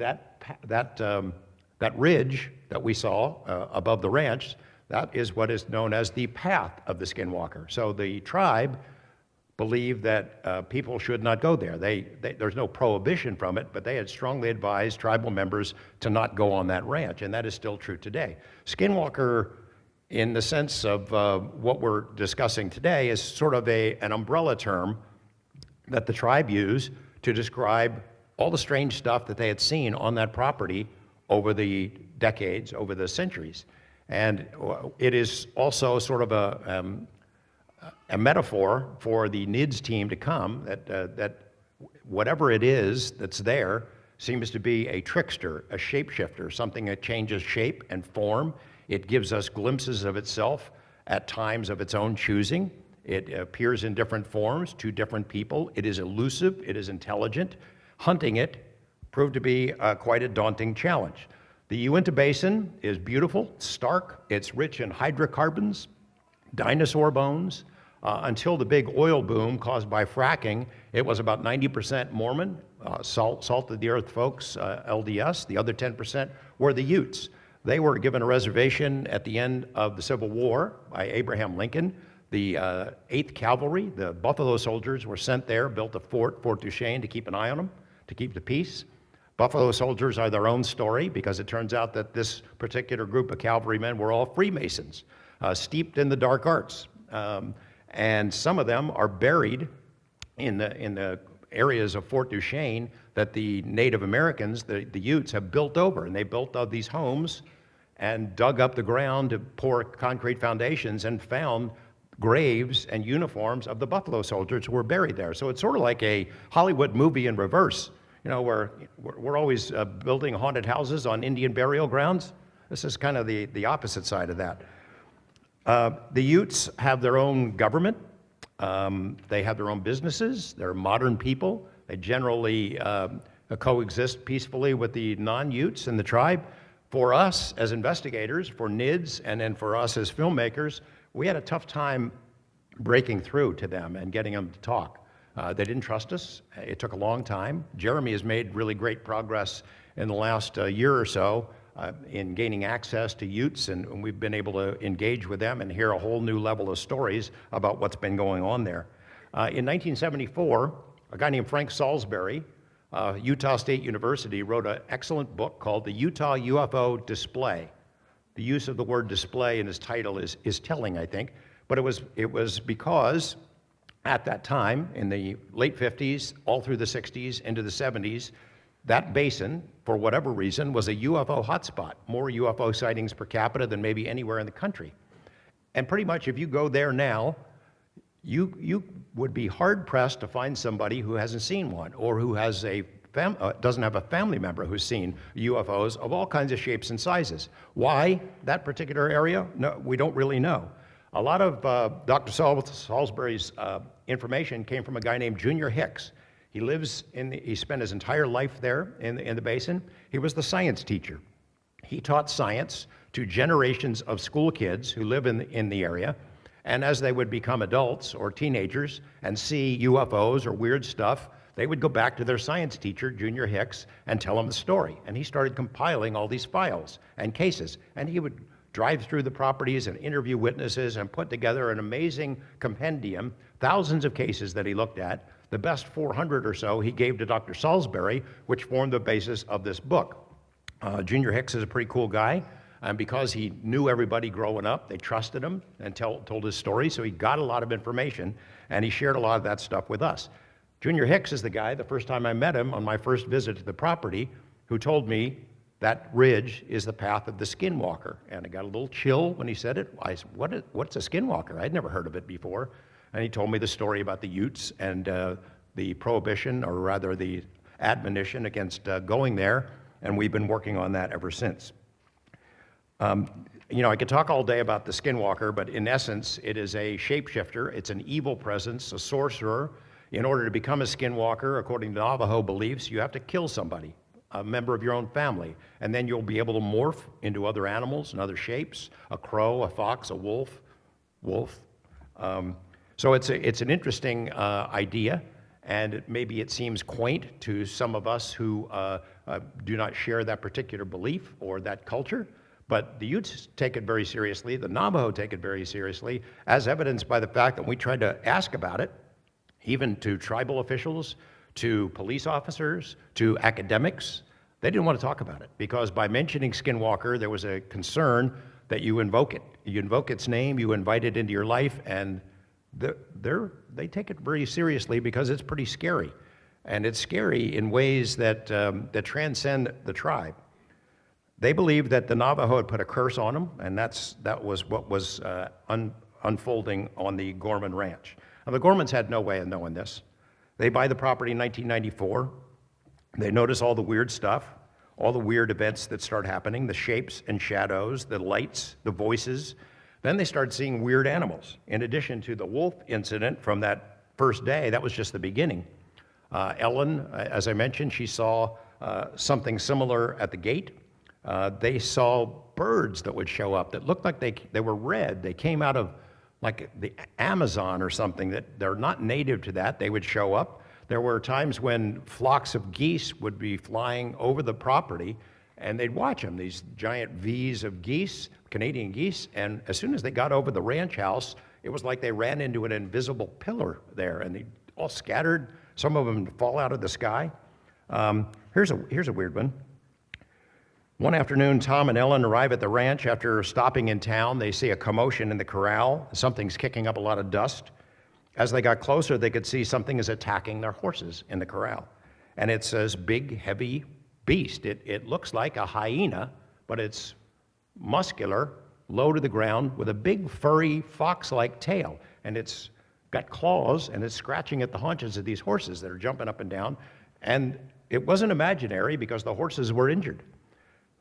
ridge that we saw above the ranch, that is what is known as the path of the Skinwalker. So the tribe believed that people should not go there. There's no prohibition from it, but they had strongly advised tribal members to not go on that ranch, and that is still true today. Skinwalker, in the sense of what we're discussing today, is sort of an umbrella term that the tribe used to describe all the strange stuff that they had seen on that property over the decades, over the centuries. And it is also sort of a metaphor for the NIDS team to come, that whatever it is that's there seems to be a trickster, a shapeshifter, something that changes shape and form. It gives us glimpses of itself at times of its own choosing. It appears in different forms to different people. It is elusive, it is intelligent. Hunting it proved to be quite a daunting challenge. The Uinta Basin is beautiful, stark, it's rich in hydrocarbons, dinosaur bones. Until the big oil boom caused by fracking, it was about 90% Mormon, salt of the earth folks, LDS. The other 10% were the Utes. They were given a reservation at the end of the Civil War by Abraham Lincoln. The 8th Cavalry, the Buffalo Soldiers, were sent there, built a fort, Fort Duchesne, to keep an eye on them, to keep the peace. Buffalo Soldiers are their own story, because it turns out that this particular group of cavalrymen were all Freemasons, steeped in the dark arts. And some of them are buried in the areas of Fort Duchesne that the Native Americans, the Utes, have built over. And they built these homes and dug up the ground to pour concrete foundations and found graves and uniforms of the Buffalo Soldiers who were buried there. So it's sort of like a Hollywood movie in reverse, where we're always building haunted houses on Indian burial grounds. This is kind of the opposite side of that. The Utes have their own government. They have their own businesses. They're modern people. They generally coexist peacefully with the non-Utes in the tribe. For us as investigators, for NIDS, and then for us as filmmakers, we had a tough time breaking through to them and getting them to talk. They didn't trust us. It took a long time. Jeremy has made really great progress in the last year or so, in gaining access to Utes, and we've been able to engage with them and hear a whole new level of stories about what's been going on there. In 1974, a guy named Frank Salisbury, Utah State University, wrote an excellent book called The Utah UFO Display. The use of the word display in his title is telling, I think, but it was because at that time, in the late 50s, all through the 60s, into the 70s, that basin, for whatever reason, was a UFO hotspot, more UFO sightings per capita than maybe anywhere in the country. And pretty much if you go there now, you would be hard-pressed to find somebody who hasn't seen one, or who has doesn't have a family member who's seen UFOs of all kinds of shapes and sizes. Why that particular area? No, we don't really know. A lot of Dr. Salisbury's information came from a guy named Junior Hicks. He spent his entire life there in the basin. He was the science teacher. He taught science to generations of school kids who live in the area. And as they would become adults or teenagers and see UFOs or weird stuff, they would go back to their science teacher, Junior Hicks, and tell them the story. And he started compiling all these files and cases. And he would drive through the properties and interview witnesses and put together an amazing compendium, thousands of cases that he looked at. The best 400 or so he gave to Dr. Salisbury, which formed the basis of this book. Junior Hicks is a pretty cool guy, and because he knew everybody growing up, they trusted him and told his story, so he got a lot of information, and he shared a lot of that stuff with us. Junior Hicks is the guy, the first time I met him on my first visit to the property, who told me that ridge is the path of the Skinwalker. And I got a little chill when he said it. I said, what's a Skinwalker? I'd never heard of it before. And he told me the story about the Utes and the prohibition, or rather the admonition against going there, and we've been working on that ever since. I could talk all day about the Skinwalker, but in essence, it is a shapeshifter. It's an evil presence, a sorcerer. In order to become a Skinwalker, according to Navajo beliefs, you have to kill somebody, a member of your own family, and then you'll be able to morph into other animals and other shapes, a crow, a fox, a wolf. So it's an interesting idea, and maybe it seems quaint to some of us who do not share that particular belief or that culture, but the Utes take it very seriously, the Navajo take it very seriously, as evidenced by the fact that we tried to ask about it, even to tribal officials, to police officers, to academics. They didn't want to talk about it, because by mentioning Skinwalker, there was a concern that you invoke it. You invoke its name, you invite it into your life, and they take it very seriously because it's pretty scary. And it's scary in ways that transcend the tribe. They believe that the Navajo had put a curse on them, and that was what was unfolding on the Gorman Ranch. Now, the Gormans had no way of knowing this. They buy the property in 1994. They notice all the weird stuff, all the weird events that start happening, the shapes and shadows, the lights, the voices. Then they start seeing weird animals. In addition to the wolf incident from that first day, that was just the beginning. Ellen, as I mentioned, she saw something similar at the gate. They saw birds that would show up that looked like they were red. They came out of like the Amazon or something, that they're not native to that. They would show up. There were times when flocks of geese would be flying over the property, and they'd watch them, these giant V's of geese, Canadian geese, and as soon as they got over the ranch house, it was like they ran into an invisible pillar there, and they all scattered. Some of them fall out of the sky. Here's a weird one. One afternoon, Tom and Ellen arrive at the ranch after stopping in town. They see a commotion in the corral. Something's kicking up a lot of dust. As they got closer, they could see something is attacking their horses in the corral. And it's this big, heavy beast. It looks like a hyena, but it's muscular, low to the ground, with a big, furry, fox-like tail. And it's got claws, and it's scratching at the haunches of these horses that are jumping up and down. And it wasn't imaginary, because the horses were injured.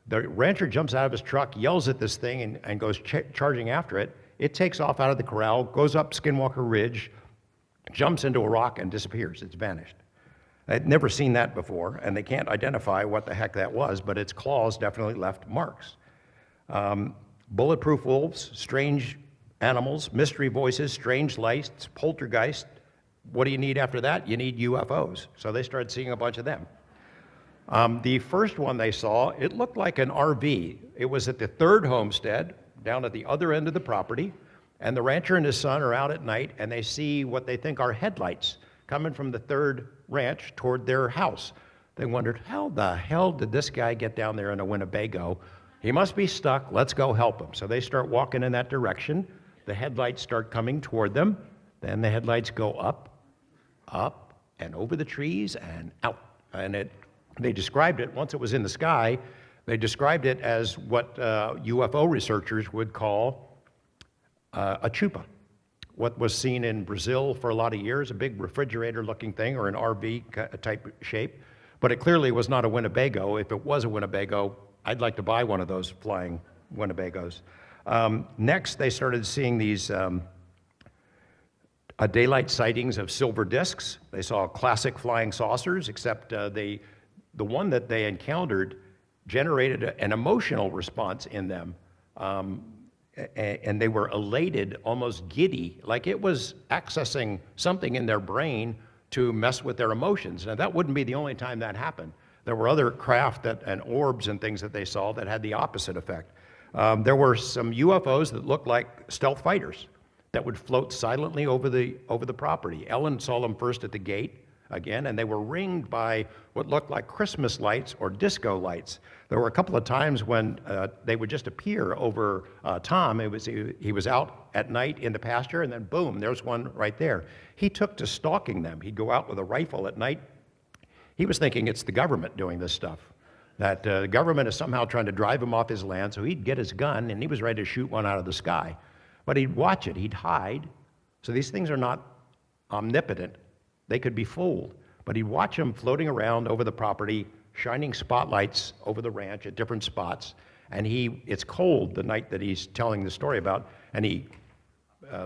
The rancher jumps out of his truck, yells at this thing, and goes charging after it. It takes off out of the corral, goes up Skinwalker Ridge, jumps into a rock, and disappears. It's vanished. I'd never seen that before, and they can't identify what the heck that was, but its claws definitely left marks. Bulletproof wolves, strange animals, mystery voices, strange lights, poltergeist. What do you need after that? You need UFOs. So they started seeing a bunch of them. The first one they saw, it looked like an RV. It was at the third homestead, down at the other end of the property, and the rancher and his son are out at night, and they see what they think are headlights coming from the third ranch toward their house. They wondered, how the hell did this guy get down there in a Winnebago? He must be stuck. Let's go help him. So they start walking in that direction. The headlights start coming toward them. Then the headlights go up, and over the trees and out. And they described it, once it was in the sky, they described it as what UFO researchers would call a chupa. What was seen in Brazil for a lot of years, a big refrigerator-looking thing or an RV type shape. But it clearly was not a Winnebago. If it was a Winnebago, I'd like to buy one of those flying Winnebagos. Next, they started seeing these daylight sightings of silver discs. They saw classic flying saucers, except the one that they encountered generated an emotional response in them. And they were elated, almost giddy, like it was accessing something in their brain to mess with their emotions. Now, that wouldn't be the only time that happened. There were other craft and orbs and things that they saw that had the opposite effect. There were some UFOs that looked like stealth fighters that would float silently over the property. Ellen saw them first at the gate again, and they were ringed by what looked like Christmas lights or disco lights. There were a couple of times when they would just appear over Tom. He was out at night in the pasture, and then boom, there's one right there. He took to stalking them. He'd go out with a rifle at night. He was thinking it's the government doing this stuff, that the government is somehow trying to drive him off his land, so he'd get his gun, and he was ready to shoot one out of the sky. But he'd watch it, he'd hide. So these things are not omnipotent. They could be fooled. But he'd watch them floating around over the property, shining spotlights over the ranch at different spots. And it's cold the night that he's telling the story about, and he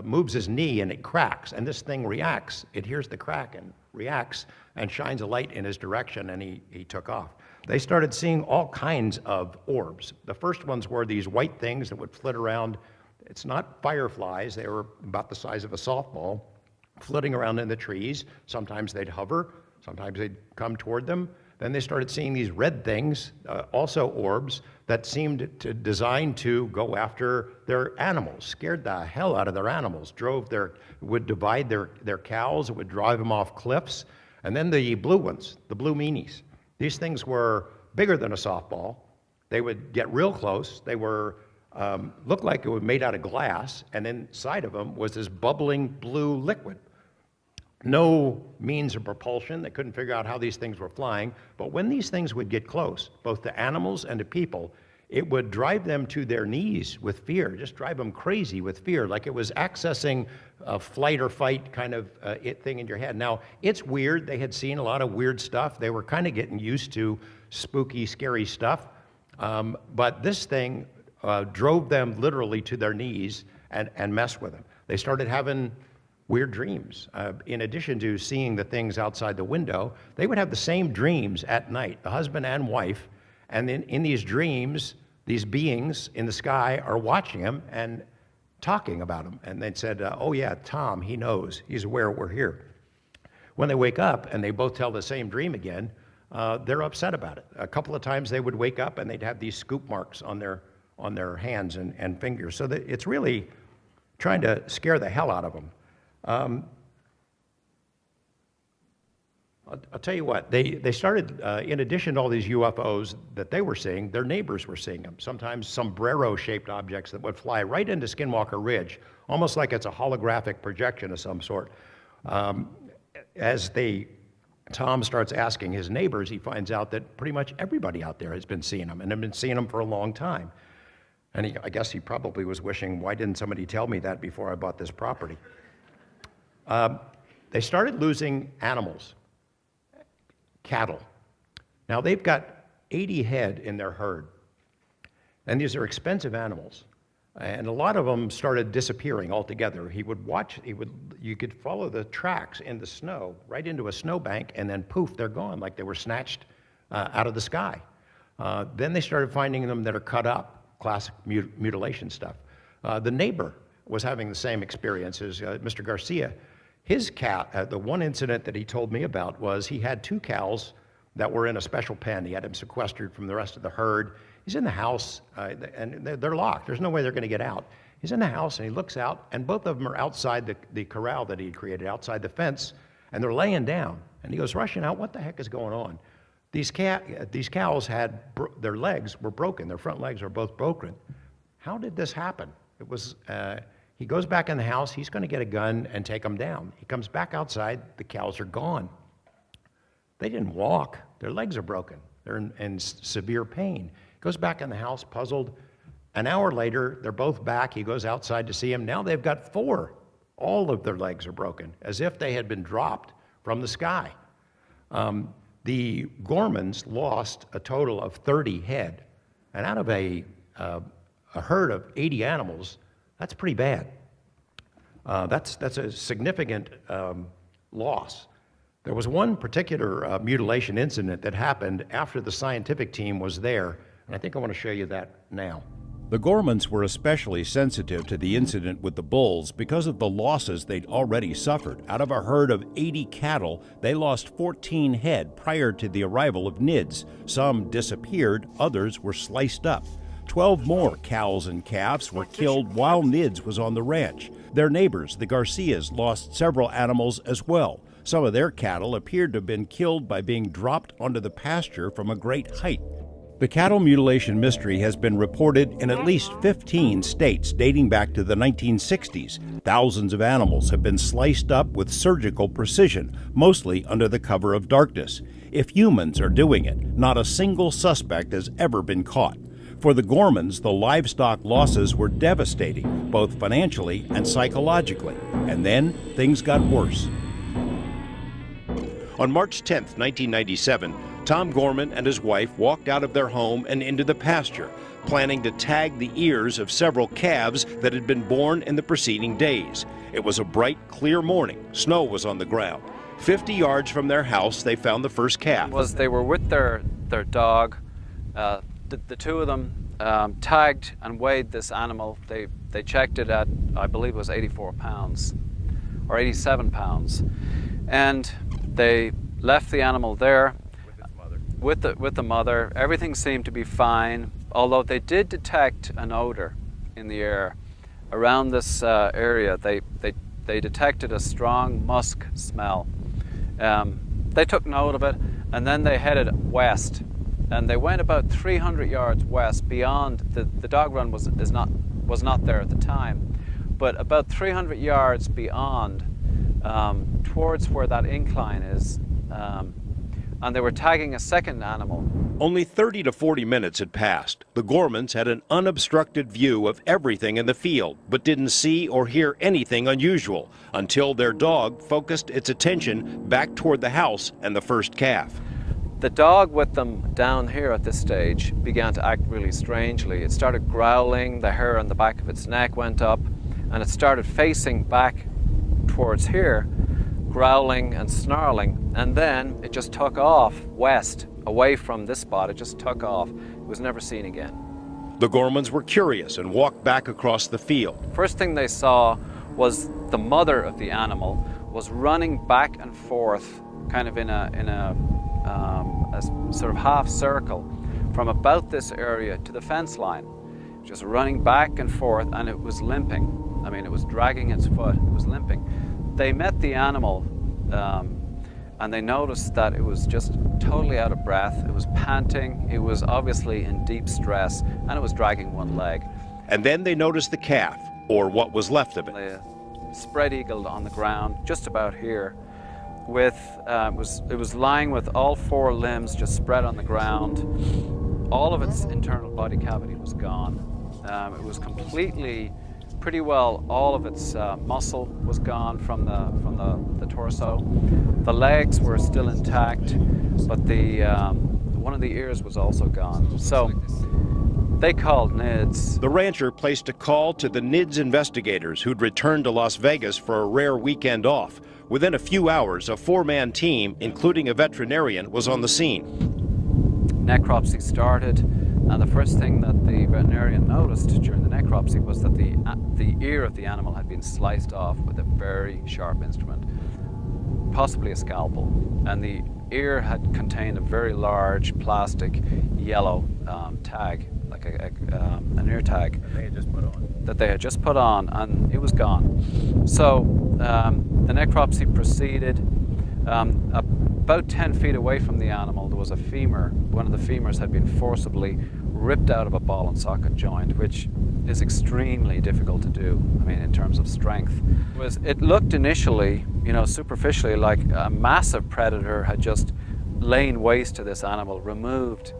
moves his knee and it cracks, and this thing reacts. It hears the crack and reacts and shines a light in his direction, and he took off. They started seeing all kinds of orbs. The first ones were these white things that would flit around. It's not fireflies. They were about the size of a softball, flitting around in the trees. Sometimes they'd hover, sometimes they'd come toward them. Then they started seeing these red things, also orbs, that seemed designed to go after their animals, scared the hell out of their animals, would divide their cows, it would drive them off cliffs. And then the blue ones, the blue meanies. These things were bigger than a softball. They would get real close. They were looked like it was made out of glass, and inside of them was this bubbling blue liquid. No means of propulsion. They couldn't figure out how these things were flying. But when these things would get close, both to animals and to people, it would drive them to their knees with fear, just drive them crazy with fear, like it was accessing a flight or fight kind of thing in your head. Now, it's weird. They had seen a lot of weird stuff. They were kind of getting used to spooky, scary stuff. But this thing drove them literally to their knees and messed with them. They started having weird dreams. In addition to seeing the things outside the window, they would have the same dreams at night, the husband and wife, and then in these dreams, these beings in the sky are watching them and talking about them. And they said, oh yeah, Tom, he knows, he's aware we're here. When they wake up and they both tell the same dream again, they're upset about it. A couple of times they would wake up and they'd have these scoop marks on their hands and fingers. So that it's really trying to scare the hell out of them. I'll tell you what, they started, in addition to all these UFOs that they were seeing, their neighbors were seeing them. Sometimes sombrero-shaped objects that would fly right into Skinwalker Ridge, almost like it's a holographic projection of some sort. As Tom starts asking his neighbors, he finds out that pretty much everybody out there has been seeing them, and have been seeing them for a long time. And I guess he probably was wishing, why didn't somebody tell me that before I bought this property? They started losing animals, cattle. Now they've got 80 head in their herd, and these are expensive animals. And a lot of them started disappearing altogether. You could follow the tracks in the snow, right into a snowbank, and then poof, they're gone, like they were snatched out of the sky. Then they started finding them that are cut up, classic mutilation stuff. The neighbor was having the same experience as Mr. Garcia. His cat, the one incident that he told me about was he had two cows that were in a special pen. He had them sequestered from the rest of the herd. He's in the house, and they're locked. There's no way they're going to get out. He's in the house, and he looks out, and both of them are outside the corral that he had created, outside the fence, and they're laying down. And he goes rushing out, what the heck is going on? These cows had, their legs were broken. Their front legs were both broken. How did this happen? It was, he goes back in the house. He's going to get a gun and take them down. He comes back outside. The cows are gone. They didn't walk. Their legs are broken. They're in severe pain. He goes back in the house, puzzled. An hour later, they're both back. He goes outside to see them. Now they've got 4. All of their legs are broken, as if they had been dropped from the sky. The Gormans lost a total of 30 head. And out of a herd of 80 animals, that's pretty bad. That's a significant loss. There was one particular mutilation incident that happened after the scientific team was there, and I think I want to show you that now. The Gormans were especially sensitive to the incident with the bulls because of the losses they'd already suffered. Out of a herd of 80 cattle, they lost 14 head prior to the arrival of NIDS. Some disappeared, others were sliced up. 12 more cows and calves were killed while NIDS was on the ranch. Their neighbors, the Garcias, lost several animals as well. Some of their cattle appeared to have been killed by being dropped onto the pasture from a great height. The cattle mutilation mystery has been reported in at least 15 states dating back to the 1960s. Thousands of animals have been sliced up with surgical precision, mostly under the cover of darkness. If humans are doing it, not a single suspect has ever been caught. For the Gormans, the livestock losses were devastating, both financially and psychologically. And then things got worse. On March 10, 1997, Tom Gorman and his wife walked out of their home and into the pasture, planning to tag the ears of several calves that had been born in the preceding days. It was a bright, clear morning. Snow was on the ground. 50 yards from their house, they found the first calf. They were with their dog. The two of them tagged and weighed this animal. They checked it at, I believe it was 84 pounds or 87 pounds. And they left the animal there with the mother. Everything seemed to be fine, although they did detect an odor in the air around this area. They detected a strong musk smell. They took note of it, and then they headed west, and they went about 300 yards west beyond the dog run was not there at the time, but about 300 yards beyond, towards where that incline is, and they were tagging a second animal. Only 30 to 40 minutes had passed. The Gormans had an unobstructed view of everything in the field, but didn't see or hear anything unusual until their dog focused its attention back toward the house and the first calf. The dog with them down here at this stage began to act really strangely. It started growling, the hair on the back of its neck went up, and it started facing back towards here, growling and snarling, and then it just took off west, away from this spot. It just took off. It was never seen again. The Gormans were curious and walked back across the field. First thing they saw was the mother of the animal was running back and forth, kind of in a sort of half circle, from about this area to the fence line, just running back and forth, and it was limping. I mean, it was dragging its foot. It was limping. They met the animal, and they noticed that it was just totally out of breath. It was panting. It was obviously in deep stress, and it was dragging one leg. And then they noticed the calf, or what was left of it. They spread-eagled on the ground, just about here, with it was lying with all 4 limbs just spread on the ground. All of its internal body cavity was gone. It was completely, pretty well, all of its muscle was gone from the torso. The legs were still intact, but one of the ears was also gone. So they called NIDS. The rancher placed a call to the NIDS investigators who'd returned to Las Vegas for a rare weekend off. Within a few hours, a 4-man team, including a veterinarian, was on the scene. Necropsy started, and the first thing that the veterinarian noticed during the necropsy was that the ear of the animal had been sliced off with a very sharp instrument. possibly a scalpel, and the ear had contained a very large plastic yellow tag, like an ear tag that they had just put on, and it was gone. So the necropsy proceeded. About 10 feet away from the animal, there was a femur. One of the femurs had been forcibly ripped out of a ball and socket joint, which is extremely difficult to do, I mean, in terms of strength. It looked initially, superficially, like a massive predator had just lain waste to this animal, removed,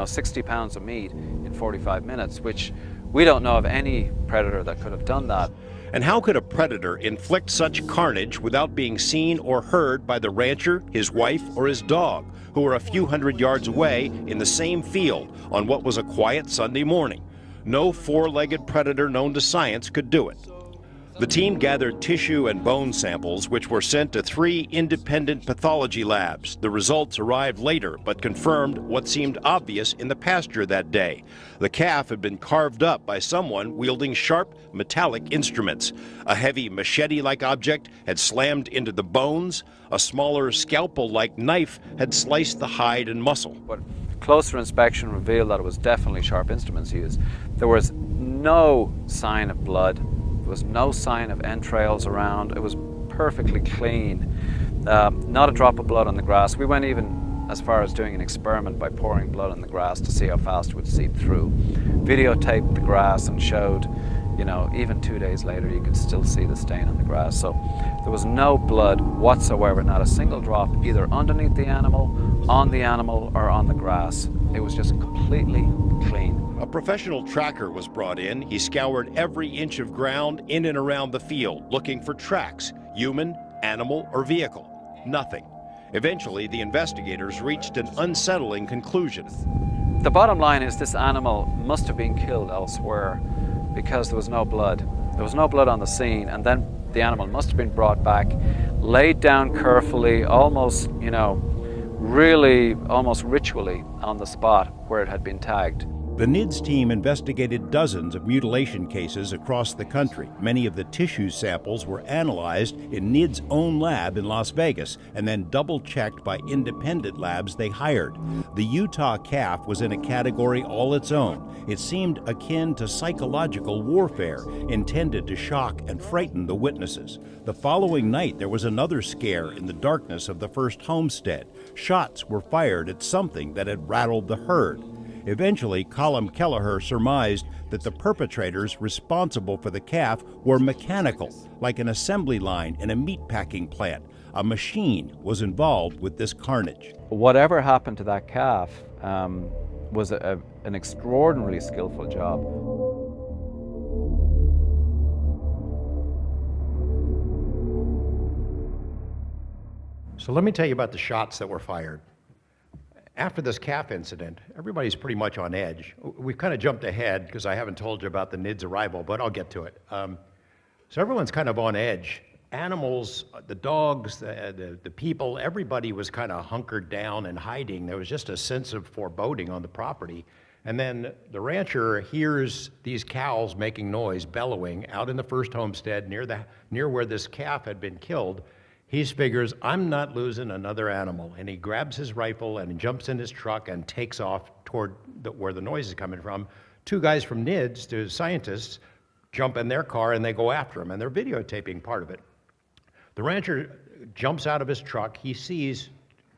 60 pounds of meat in 45 minutes, which we don't know of any predator that could have done that. And how could a predator inflict such carnage without being seen or heard by the rancher, his wife, or his dog, who were a few hundred yards away in the same field on what was a quiet Sunday morning? No four-legged predator known to science could do it. The team gathered tissue and bone samples, which were sent to 3 independent pathology labs. The results arrived later, but confirmed what seemed obvious in the pasture that day. The calf had been carved up by someone wielding sharp, metallic instruments. A heavy machete-like object had slammed into the bones. A smaller scalpel-like knife had sliced the hide and muscle. But closer inspection revealed that it was definitely sharp instruments used. There was no sign of blood. There was no sign of entrails around. It was perfectly clean. Not a drop of blood on the grass. We went even as far as doing an experiment by pouring blood on the grass to see how fast it would seep through. Videotaped the grass and showed, even 2 days later, you could still see the stain on the grass. So there was no blood whatsoever, not a single drop, either underneath the animal, on the animal, or on the grass. It was just completely clean. A professional tracker was brought in. He scoured every inch of ground in and around the field, looking for tracks, human, animal, or vehicle. Nothing. Eventually, the investigators reached an unsettling conclusion. The bottom line is this animal must have been killed elsewhere because there was no blood. There was no blood on the scene, and then the animal must have been brought back, laid down carefully, almost, really almost ritually on the spot where it had been tagged. The NIDS team investigated dozens of mutilation cases across the country. Many of the tissue samples were analyzed in NIDS' own lab in Las Vegas and then double-checked by independent labs they hired. The Utah calf was in a category all its own. It seemed akin to psychological warfare, intended to shock and frighten the witnesses. The following night, there was another scare in the darkness of the first homestead. Shots were fired at something that had rattled the herd. Eventually, Colin Kelleher surmised that the perpetrators responsible for the calf were mechanical, like an assembly line in a meatpacking plant. A machine was involved with this carnage. Whatever happened to that calf was an extraordinarily skillful job. So let me tell you about the shots that were fired. After this calf incident, everybody's pretty much on edge. We've kind of jumped ahead because I haven't told you about the NIDS arrival, but I'll get to it. So everyone's kind of on edge. Animals, the dogs, the people, everybody was kind of hunkered down and hiding. There was just a sense of foreboding on the property. And then the rancher hears these cows making noise, bellowing out in the first homestead near where this calf had been killed. He figures, I'm not losing another animal. And he grabs his rifle and jumps in his truck and takes off toward where the noise is coming from. 2 guys from NIDS, the scientists, jump in their car and they go after him, and they're videotaping part of it. The rancher jumps out of his truck. He sees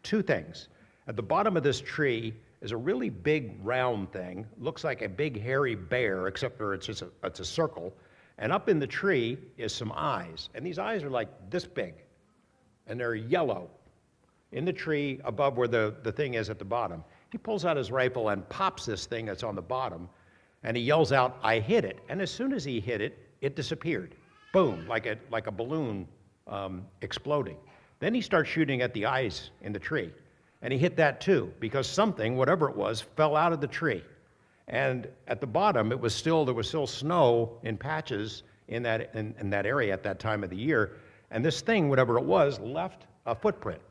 2 things. At the bottom of this tree is a really big round thing. Looks like a big hairy bear, except for it's a circle. And up in the tree is some eyes. And these eyes are like this big. And they're yellow in the tree above where the thing is at the bottom. He pulls out his rifle and pops this thing that's on the bottom, and he yells out, I hit it. And as soon as he hit it, it disappeared. Boom, like a balloon exploding. Then he starts shooting at the eyes in the tree, and he hit that too, because something, whatever it was, fell out of the tree. And at the bottom, there was still snow in patches in that area at that time of the year. And this thing, whatever it was, left a footprint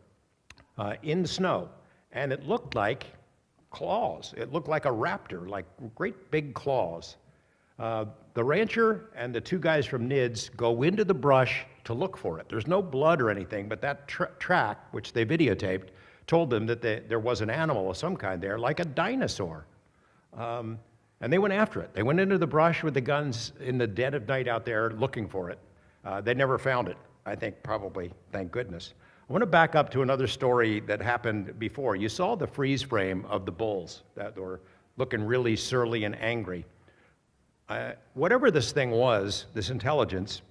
in the snow. And it looked like claws. It looked like a raptor, like great big claws. The rancher and the two guys from NIDS go into the brush to look for it. There's no blood or anything, but that track, which they videotaped, told them that there was an animal of some kind there, like a dinosaur. And they went after it. They went into the brush with the guns in the dead of night out there looking for it. They never found it, I think, probably, thank goodness. I want to back up to another story that happened before. You saw the freeze frame of the bulls that were looking really surly and angry. Whatever this thing was, this intelligence,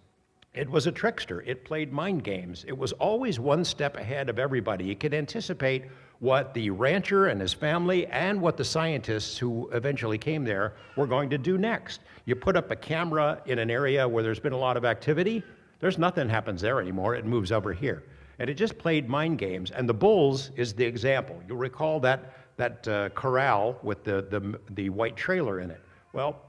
it was a trickster. It played mind games. It was always one step ahead of everybody. It could anticipate what the rancher and his family and what the scientists who eventually came there were going to do next. You put up a camera in an area where there's been a lot of activity, there's nothing happens there anymore. It moves over here. And it just played mind games. And the bulls is the example. You'll recall that corral with the white trailer in it. Well,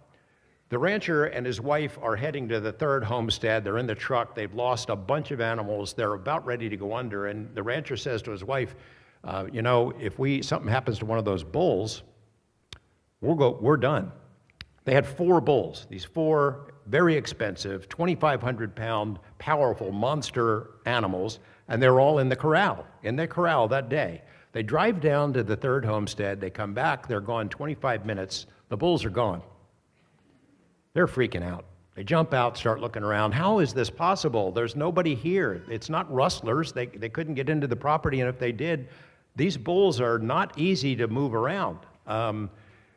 the rancher and his wife are heading to the third homestead. They're in the truck. They've lost a bunch of animals. They're about ready to go under. And the rancher says to his wife, you know, if something happens to one of those bulls, we're done. They had 4 bulls, these 4 very expensive, 2,500-pound, powerful monster animals, and they're all in the corral that day. They drive down to the third homestead. They come back. They're gone 25 minutes. The bulls are gone. They're freaking out. They jump out, start looking around. How is this possible? There's nobody here. It's not rustlers. They couldn't get into the property, and if they did, these bulls are not easy to move around.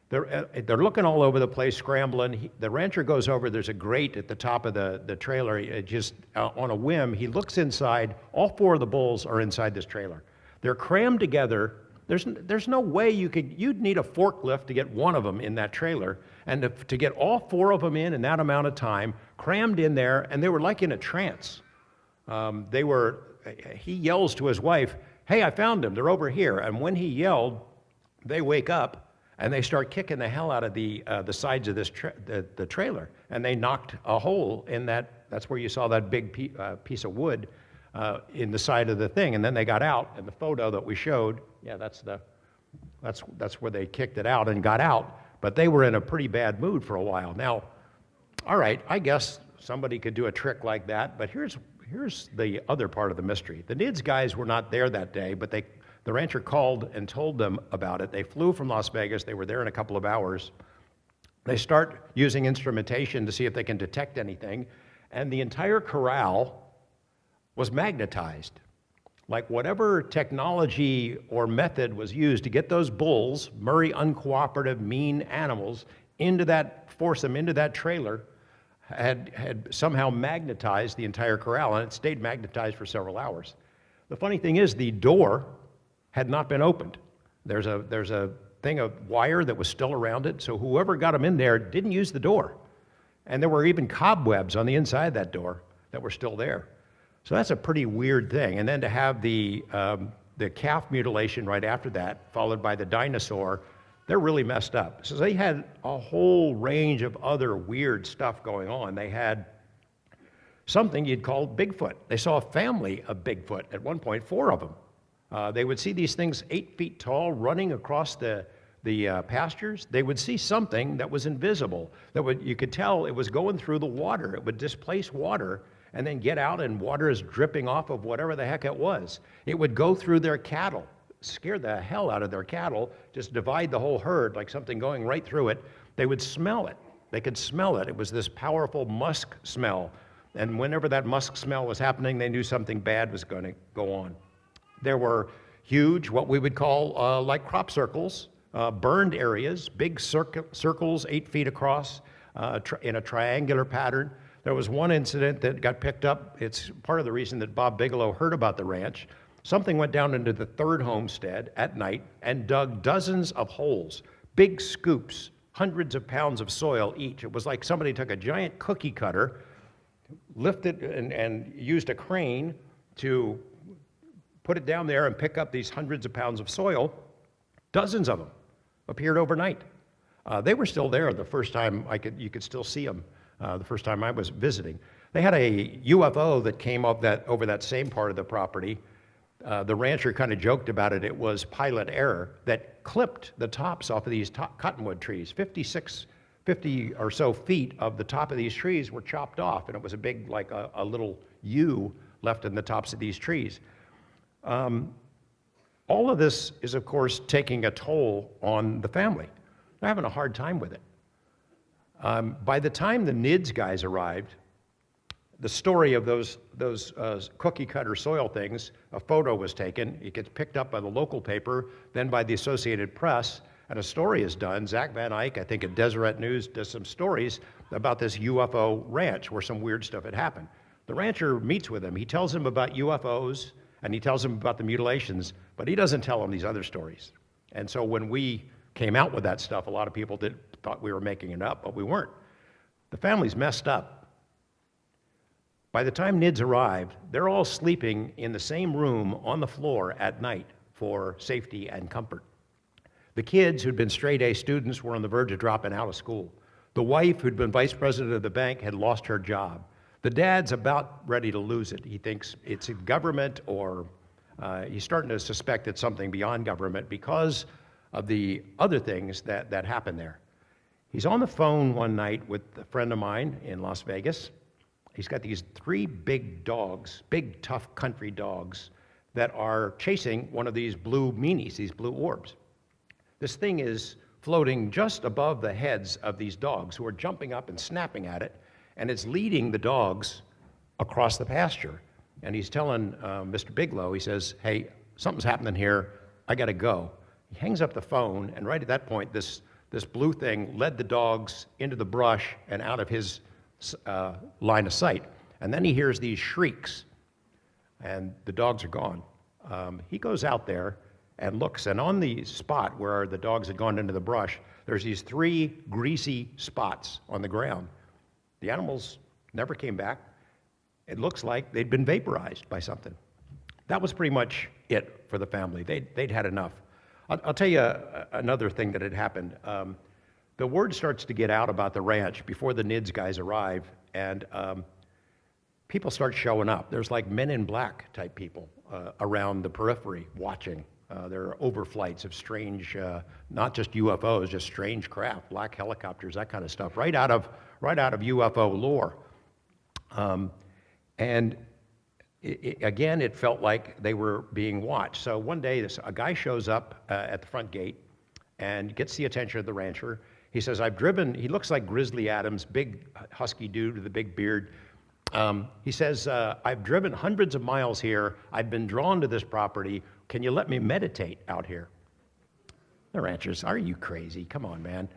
They're looking all over the place, scrambling. The rancher goes over. There's a grate at the top of the trailer. Just on a whim, he looks inside. All 4 of the bulls are inside this trailer. They're crammed together. There's no way you'd need a forklift to get one of them in that trailer, and to get all 4 of them in that amount of time, crammed in there, and they were like in a trance. He yells to his wife, "Hey, I found them. They're over here." And when he yelled, they wake up and they start kicking the hell out of the sides of the trailer, and they knocked a hole in that. That's where you saw that big piece of wood in the side of the thing, and then they got out. And the photo that we showed, yeah, that's where they kicked it out and got out. But they were in a pretty bad mood for a while. Now, all right, I guess somebody could do a trick like that, but here's the other part of the mystery. The NIDS guys were not there that day, but the rancher called and told them about it. They flew from Las Vegas. They were there in a couple of hours. They start using instrumentation to see if they can detect anything, and the entire corral was magnetized. Like whatever technology or method was used to get those bulls, Murray uncooperative, mean animals, force them into that trailer, had somehow magnetized the entire corral, and it stayed magnetized for several hours. The funny thing is, the door had not been opened. There's a thing of wire that was still around it, so whoever got them in there didn't use the door. And there were even cobwebs on the inside of that door that were still there. So that's a pretty weird thing. And then to have the calf mutilation right after that, followed by the dinosaur, they're really messed up. So they had a whole range of other weird stuff going on. They had something you'd call Bigfoot. They saw a family of Bigfoot at one point, 4 of them. They would see these things 8 feet tall running across the pastures. They would see something that was invisible, you could tell it was going through the water. It would displace water and then get out, and water is dripping off of whatever the heck it was. It would go through their cattle, scare the hell out of their cattle, just divide the whole herd like something going right through it. They would smell it. They could smell it. It was this powerful musk smell. And whenever that musk smell was happening, they knew something bad was going to go on. There were huge, what we would call like crop circles, burned areas, big circles 8 feet across in a triangular pattern. There was one incident that got picked up. It's part of the reason that Bob Bigelow heard about the ranch. Something went down into the third homestead at night and dug dozens of holes, big scoops, hundreds of pounds of soil each. It was like somebody took a giant cookie cutter, lifted and used a crane to put it down there and pick up these hundreds of pounds of soil. Dozens of them appeared overnight. They were still there the first time you could still see them. The first time I was visiting. They had a UFO that came up over that same part of the property. The rancher kind of joked about it. It was pilot error that clipped the tops off of these cottonwood trees, 56 50 or so feet of the top of these trees were chopped off, and it was a big, like a little U left in the tops of these trees. All of this is, of course, taking a toll on the family. They're having a hard time with it. By the time the NIDS guys arrived, the story of those cookie cutter soil things, a photo was taken, it gets picked up by the local paper, then by the Associated Press, and a story is done. Zach Van Eyck, I think at Deseret News, does some stories about this UFO ranch where some weird stuff had happened. The rancher meets with him. He tells him about UFOs, and he tells him about the mutilations, but he doesn't tell him these other stories. And so when we came out with that stuff, a lot of people thought we were making it up, but we weren't. The family's messed up. By the time NIDS arrived, they're all sleeping in the same room on the floor at night for safety and comfort. The kids who'd been straight A students were on the verge of dropping out of school. The wife, who'd been vice president of the bank, had lost her job. The dad's about ready to lose it. He thinks it's government, or he's starting to suspect it's something beyond government because of the other things that happened there. He's on the phone one night with a friend of mine in Las Vegas. He's got these 3 big dogs, big tough country dogs, that are chasing one of these blue meanies, these blue orbs. This thing is floating just above the heads of these dogs who are jumping up and snapping at it, and it's leading the dogs across the pasture. And he's telling Mr. Bigelow, he says, hey, something's happening here, I gotta go. He hangs up the phone, and right at that point, this blue thing led the dogs into the brush and out of his line of sight. And then he hears these shrieks, and the dogs are gone. He goes out there and looks, and on the spot where the dogs had gone into the brush, there's these 3 greasy spots on the ground. The animals never came back. It looks like they'd been vaporized by something. That was pretty much it for the family. They'd had enough. I'll tell you another thing that had happened. The word starts to get out about the ranch before the NIDS guys arrive, and people start showing up. There's like Men in Black type people around the periphery watching. There are overflights of strange, not just UFOs, just strange craft, black helicopters, that kind of stuff, right out of UFO lore. And again, it felt like they were being watched. So one day, a guy shows up at the front gate and gets the attention of the rancher. He says, he looks like Grizzly Adams, big husky dude with a big beard. He says, I've driven hundreds of miles here. I've been drawn to this property. Can you let me meditate out here? The rancher's, are you crazy? Come on, man.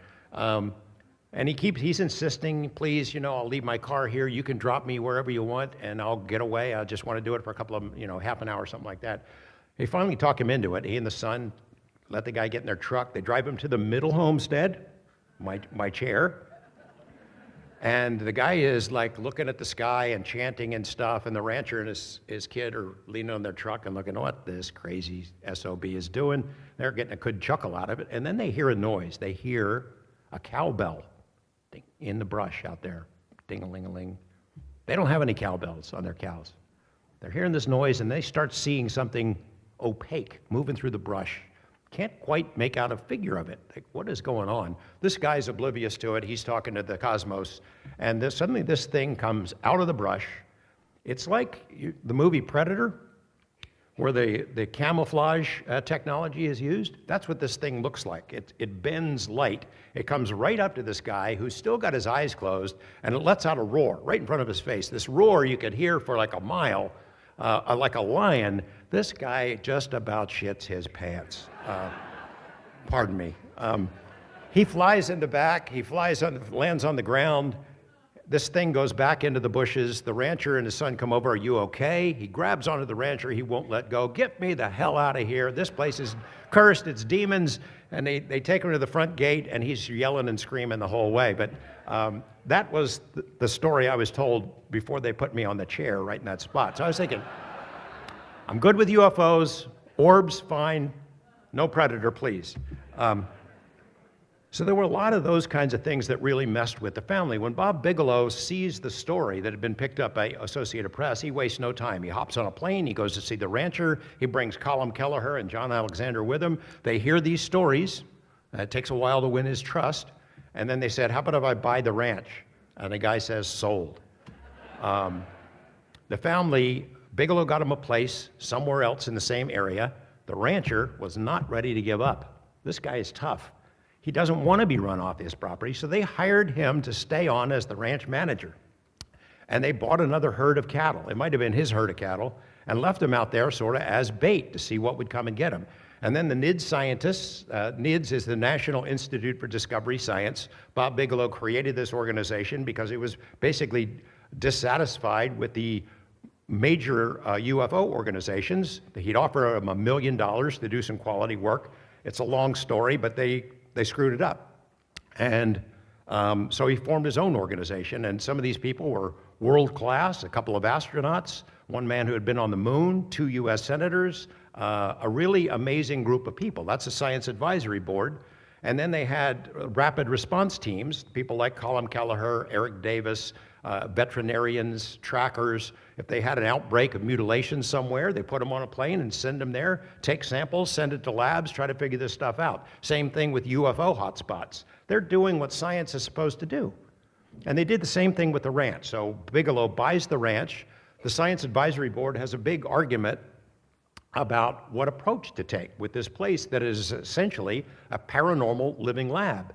And he's insisting, please, I'll leave my car here. You can drop me wherever you want, and I'll get away. I just want to do it for a couple of, half an hour, something like that. They finally talk him into it. He and the son let the guy get in their truck. They drive him to the middle homestead, my chair. And the guy is like looking at the sky and chanting and stuff, and the rancher and his kid are leaning on their truck and looking at what this crazy SOB is doing. They're getting a good chuckle out of it. And then they hear a noise. They hear a cowbell in the brush out there, ding-a-ling-a-ling. They don't have any cowbells on their cows. They're hearing this noise, and they start seeing something opaque moving through the brush. Can't quite make out a figure of it. Like, what is going on? This guy's oblivious to it. He's talking to the cosmos, and suddenly this thing comes out of the brush. It's like the movie Predator, where the camouflage technology is used. That's what this thing looks like. It bends light. It comes right up to this guy who's still got his eyes closed, and it lets out a roar right in front of his face. This roar you could hear for like a mile, like a lion. This guy just about shits his pants. Pardon me. He flies in the back. He lands on the ground. This thing goes back into the bushes. The rancher and his son come over. Are you okay? He grabs onto the rancher. He won't let go. Get me the hell out of here. This place is cursed. It's demons. And they take him to the front gate, and he's yelling and screaming the whole way. But that was the story I was told before they put me on the chair right in that spot. So I was thinking, I'm good with UFOs. Orbs, fine. No Predator, please. So there were a lot of those kinds of things that really messed with the family. When Bob Bigelow sees the story that had been picked up by Associated Press, he wastes no time. He hops on a plane, he goes to see the rancher, he brings Colin Kelleher and John Alexander with him. They hear these stories. It takes a while to win his trust. And then they said, how about if I buy the ranch? And the guy says, sold. The family, Bigelow got him a place somewhere else in the same area. The rancher was not ready to give up. This guy is tough. He doesn't want to be run off his property, so they hired him to stay on as the ranch manager. And they bought another herd of cattle. It might have been his herd of cattle, and left him out there sort of as bait to see what would come and get him. And then the NIDS scientists, NIDS is the National Institute for Discovery Science. Bob Bigelow created this organization because he was basically dissatisfied with the major UFO organizations. He'd offer them $1 million to do some quality work. It's a long story, but they screwed it up. And so he formed his own organization, and some of these people were world class, a couple of astronauts, one man who had been on the moon, 2 US senators, a really amazing group of people. That's the Science Advisory Board. And then they had rapid response teams, people like Colin Kelleher, Eric Davis, veterinarians, trackers. If they had an outbreak of mutilation somewhere, they put them on a plane and send them there, take samples, send it to labs, try to figure this stuff out. Same thing with UFO hotspots. They're doing what science is supposed to do. And they did the same thing with the ranch. So Bigelow buys the ranch. The Science Advisory Board has a big argument about what approach to take with this place that is essentially a paranormal living lab.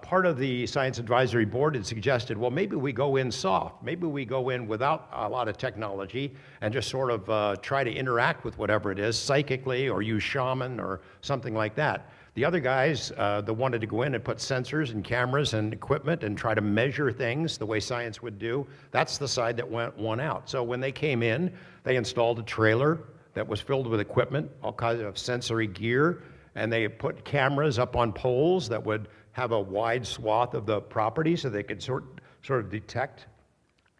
Part of the Science Advisory Board had suggested, well, maybe we go in soft. Maybe we go in without a lot of technology and just sort of try to interact with whatever it is psychically, or use shaman or something like that. The other guys that wanted to go in and put sensors and cameras and equipment and try to measure things the way science would do, that's the side that won out. So when they came in, they installed a trailer that was filled with equipment, all kinds of sensory gear, and they put cameras up on poles that would have a wide swath of the property so they could sort of detect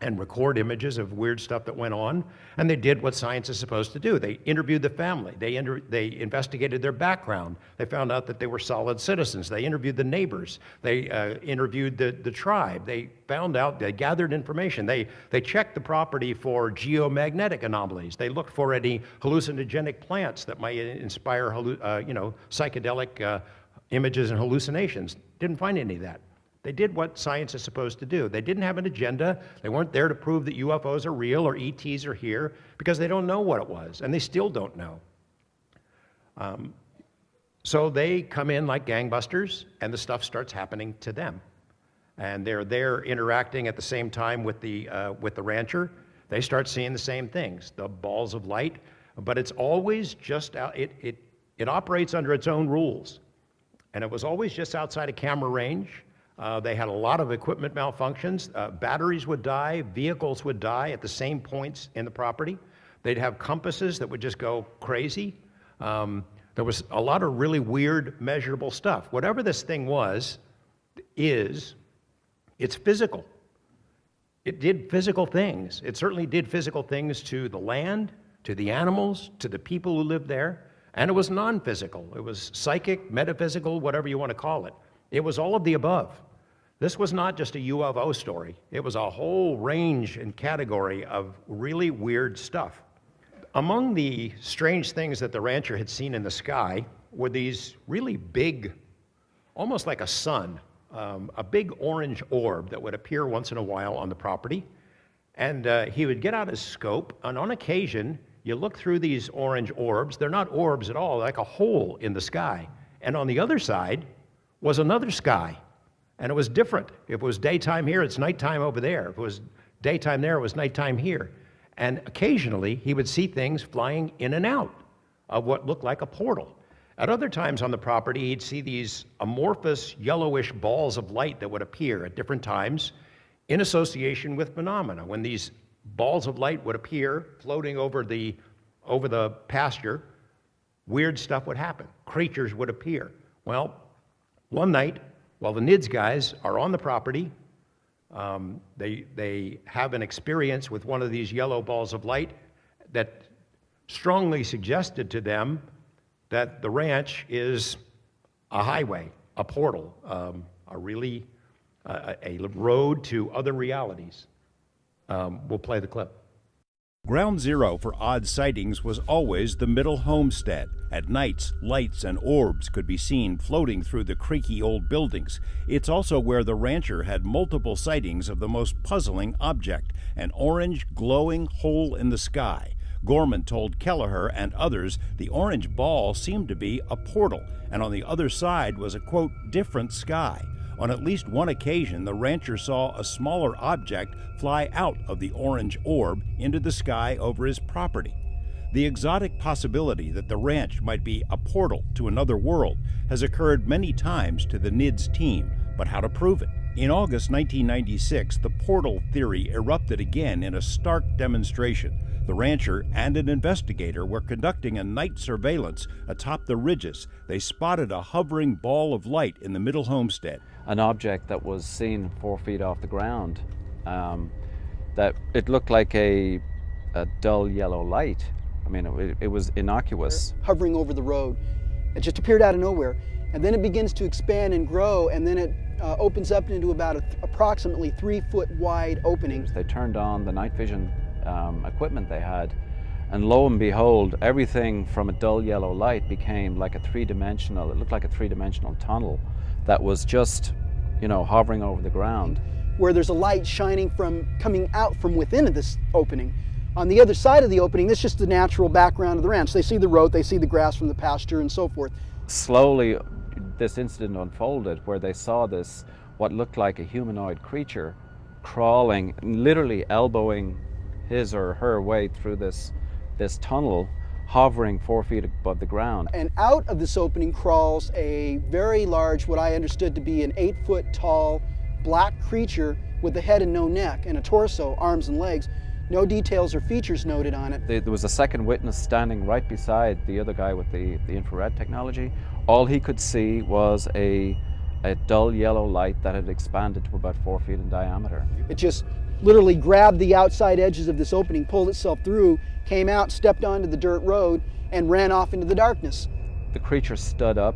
and record images of weird stuff that went on. And they did what science is supposed to do. They interviewed the family. They investigated their background. They found out that they were solid citizens. They interviewed the neighbors. They interviewed the tribe. They found out, they gathered information. They checked the property for geomagnetic anomalies. They looked for any hallucinogenic plants that might inspire psychedelic images and hallucinations. Didn't find any of that. They did what science is supposed to do. They didn't have an agenda. They weren't there to prove that UFOs are real or ETs are here, because they don't know what it was, and they still don't know. So they come in like gangbusters, and the stuff starts happening to them. And they're there interacting at the same time with the rancher. They start seeing the same things, the balls of light, but it's always just out, it operates under its own rules. And it was always just outside of camera range. They had a lot of equipment malfunctions. Batteries would die, vehicles would die at the same points in the property. They'd have compasses that would just go crazy. There was a lot of really weird measurable stuff. Whatever this thing was, it's physical. It did physical things. It certainly did physical things to the land, to the animals, to the people who lived there. And it was non-physical. It was psychic, metaphysical, whatever you want to call it. It was all of the above. This was not just a UFO story. It was a whole range and category of really weird stuff. Among the strange things that the rancher had seen in the sky were these really big, almost like a sun, a big orange orb that would appear once in a while on the property. And he would get out his scope, and on occasion, you look through these orange orbs. They're not orbs at all, like a hole in the sky. And on the other side was another sky, and it was different. If it was daytime here, it's nighttime over there. If it was daytime there, it was nighttime here. And occasionally, he would see things flying in and out of what looked like a portal. At other times on the property, he'd see these amorphous yellowish balls of light that would appear at different times in association with phenomena. When these balls of light would appear floating over the pasture, weird stuff would happen. Creatures would appear. Well, one night, while the NIDS guys are on the property, they have an experience with one of these yellow balls of light that strongly suggested to them that the ranch is a highway, a portal, a road to other realities. We'll play the clip. Ground zero for odd sightings was always the middle homestead. At nights, lights and orbs could be seen floating through the creaky old buildings. It's also where the rancher had multiple sightings of the most puzzling object, an orange glowing hole in the sky. Gorman told Kelleher and others the orange ball seemed to be a portal, and on the other side was a, quote, different sky. On at least one occasion, the rancher saw a smaller object fly out of the orange orb into the sky over his property. The exotic possibility that the ranch might be a portal to another world has occurred many times to the NIDS team, but how to prove it? In August 1996, the portal theory erupted again in a stark demonstration. The rancher and an investigator were conducting a night surveillance atop the ridges. They spotted a hovering ball of light in the middle homestead. An object that was seen 4 feet off the ground, that it looked like a dull yellow light. I mean, it was innocuous. Hovering over the road. It just appeared out of nowhere. And then it begins to expand and grow, and then it opens up into about approximately 3 foot wide opening. They turned on the night vision equipment they had, and lo and behold, everything from a dull yellow light became like a three-dimensional, it looked like a three-dimensional tunnel that was just, you know, hovering over the ground. Where there's a light shining coming out from within this opening. On the other side of the opening, this is just the natural background of the ranch. They see the road, they see the grass from the pasture and so forth. Slowly, this incident unfolded where they saw this, what looked like a humanoid creature, crawling, literally elbowing his or her way through this tunnel, hovering 4 feet above the ground. And out of this opening crawls a very large, what I understood to be an 8 foot tall black creature with a head and no neck and a torso, arms and legs. No details or features noted on it. There was a second witness standing right beside the other guy with the infrared technology. All he could see was a dull yellow light that had expanded to about 4 feet in diameter. It just literally grabbed the outside edges of this opening, pulled itself through, came out, stepped onto the dirt road, and ran off into the darkness. The creature stood up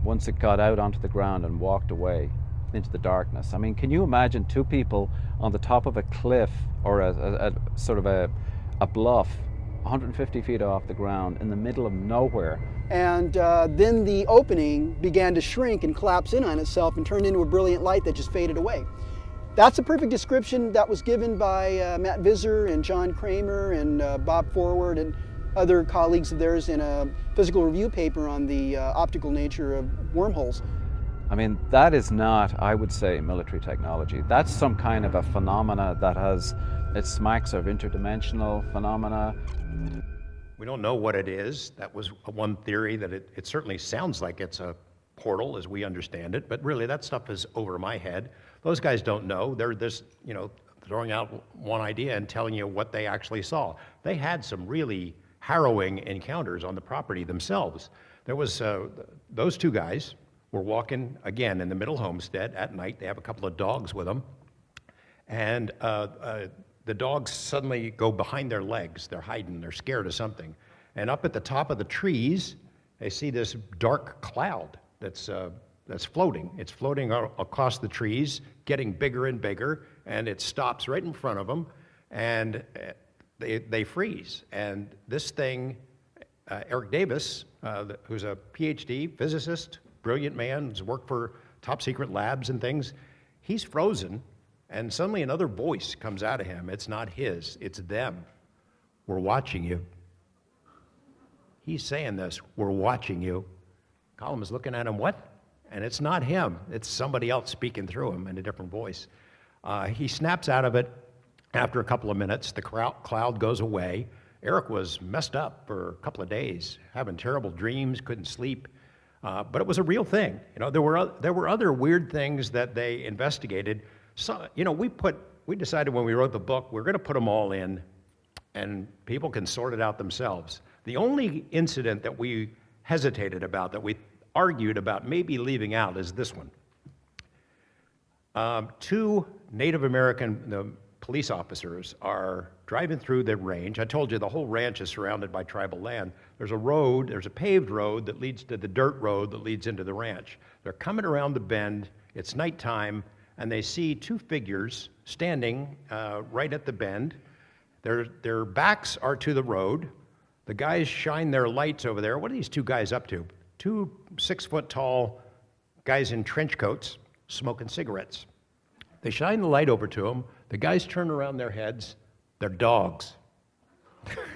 once it got out onto the ground and walked away into the darkness. I mean, can you imagine two people on the top of a cliff or a sort of a bluff 150 feet off the ground in the middle of nowhere? And then the opening began to shrink and collapse in on itself and turned into a brilliant light that just faded away. That's a perfect description that was given by Matt Visser and John Kramer and Bob Forward and other colleagues of theirs in a physical review paper on the optical nature of wormholes. I mean, that is not, I would say, military technology. That's some kind of a phenomena that it smacks of interdimensional phenomena. We don't know what it is. That was one theory, that it certainly sounds like it's a portal as we understand it, but really that stuff is over my head. Those guys don't know. They're just, you know, throwing out one idea and telling you what they actually saw. They had some really harrowing encounters on the property themselves. There was, those two guys were walking, again, in the middle homestead at night. They have a couple of dogs with them. And the dogs suddenly go behind their legs. They're hiding, they're scared of something. And up at the top of the trees, they see this dark cloud that's floating. It's floating across the trees, getting bigger and bigger, and it stops right in front of them, and they freeze. And this thing, Eric Davis, who's a PhD physicist, brilliant man, has worked for top secret labs and things, he's frozen, and suddenly another voice comes out of him. It's not his, it's them. We're watching you. He's saying this, we're watching you. Colum is looking at him, what? And it's not him, it's somebody else speaking through him in a different voice. He snaps out of it after a couple of minutes. The cloud goes away. Eric was messed up for a couple of days, having terrible dreams, couldn't sleep. But it was a real thing. You know, there were other weird things that they investigated. So, you know, we decided when we wrote the book, we're going to put them all in, and people can sort it out themselves. The only incident that we hesitated about, that we argued about maybe leaving out, is this one. Two Native American police officers are driving through the range. I told you the whole ranch is surrounded by tribal land. There's a road, there's a paved road that leads to the dirt road that leads into the ranch. They're coming around the bend, it's nighttime, and they see two figures standing right at the bend. Their backs are to the road. The guys shine their lights over there. What are these two guys up to? Two 6-foot-tall guys in trench coats smoking cigarettes. They shine the light over to them. The guys turn around their heads. They're dogs.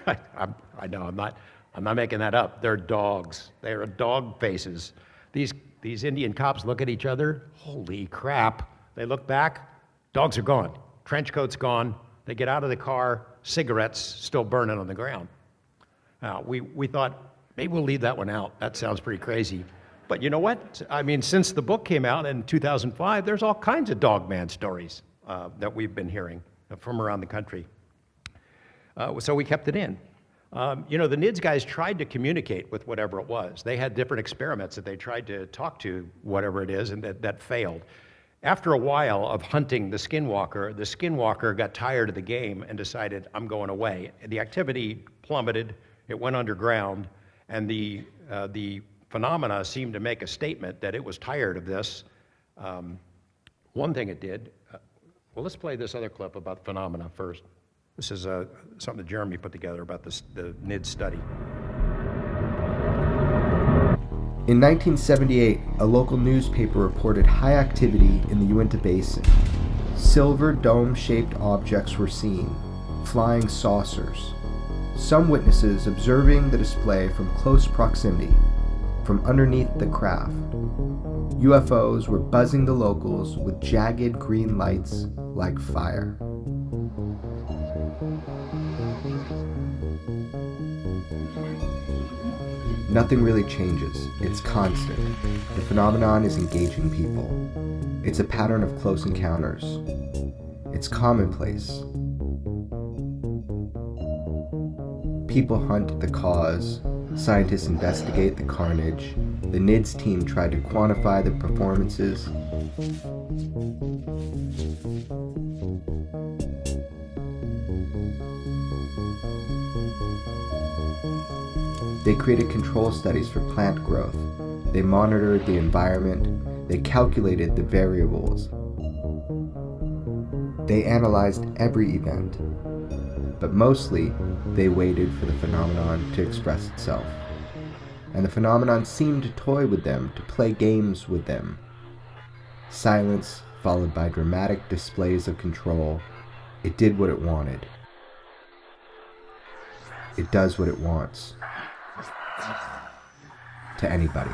I know, I'm not making that up. They're dogs. They are dog faces. These Indian cops look at each other. Holy crap. They look back. Dogs are gone. Trench coat's gone. They get out of the car. Cigarettes still burning on the ground. Now, we thought, maybe we'll leave that one out. That sounds pretty crazy. But you know what? I mean, since the book came out in 2005, there's all kinds of dogman stories that we've been hearing from around the country. So we kept it in. You know, the NIDS guys tried to communicate with whatever it was. They had different experiments that they tried to talk to whatever it is, and that failed. After a while of hunting the Skinwalker got tired of the game and decided, I'm going away. The activity plummeted. It went underground, and the phenomena seemed to make a statement that it was tired of this. One thing it did, well, let's play this other clip about phenomena first. This is something that Jeremy put together about the NIDS study. In 1978, a local newspaper reported high activity in the Uinta Basin. Silver dome-shaped objects were seen, flying saucers. Some witnesses observing the display from close proximity, from underneath the craft. UFOs were buzzing the locals with jagged green lights like fire. Nothing really changes. It's constant. The phenomenon is engaging people. It's a pattern of close encounters. It's commonplace. People hunt the cause. Scientists investigate the carnage. The NIDS team tried to quantify the performances. They created control studies for plant growth. They monitored the environment. They calculated the variables. They analyzed every event. But mostly, they waited for the phenomenon to express itself. And the phenomenon seemed to toy with them, to play games with them. Silence followed by dramatic displays of control. It did what it wanted. It does what it wants. To anybody.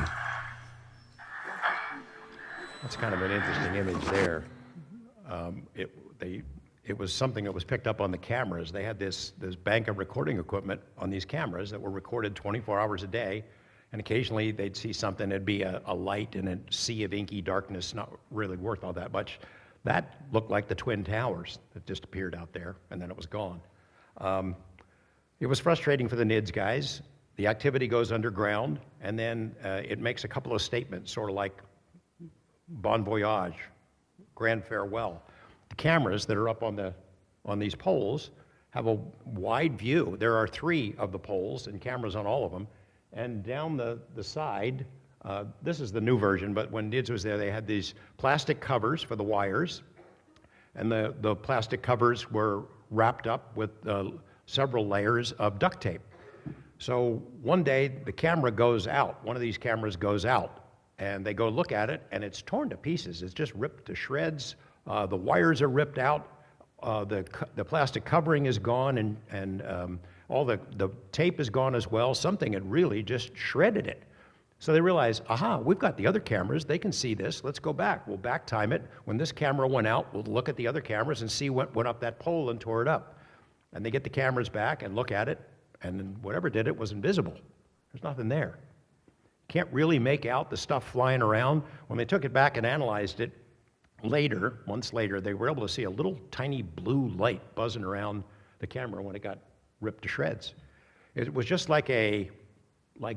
That's kind of an interesting image there. It was something that was picked up on the cameras. They had this bank of recording equipment on these cameras that were recorded 24 hours a day, and occasionally they'd see something, it'd be a light in a sea of inky darkness, not really worth all that much. That looked like the Twin Towers that just appeared out there, and then it was gone. It was frustrating for the NIDS guys. The activity goes underground, and then it makes a couple of statements, sort of like bon voyage, grand farewell. The cameras that are up on these poles have a wide view. There are 3 of the poles and cameras on all of them. And down the side, this is the new version, but when NIDS was there, they had these plastic covers for the wires. And the plastic covers were wrapped up with several layers of duct tape. So one day, the camera goes out. One of these cameras goes out, and they go look at it, and it's torn to pieces. It's just ripped to shreds. The wires are ripped out. The plastic covering is gone, and all the tape is gone as well. Something had really just shredded it. So they realize, aha, we've got the other cameras. They can see this. Let's go back. We'll back time it. When this camera went out, we'll look at the other cameras and see what went up that pole and tore it up. And they get the cameras back and look at it, and whatever did it was invisible. There's nothing there. Can't really make out the stuff flying around. When they took it back and analyzed it, later, months later, they were able to see a little tiny blue light buzzing around the camera when it got ripped to shreds. It was just like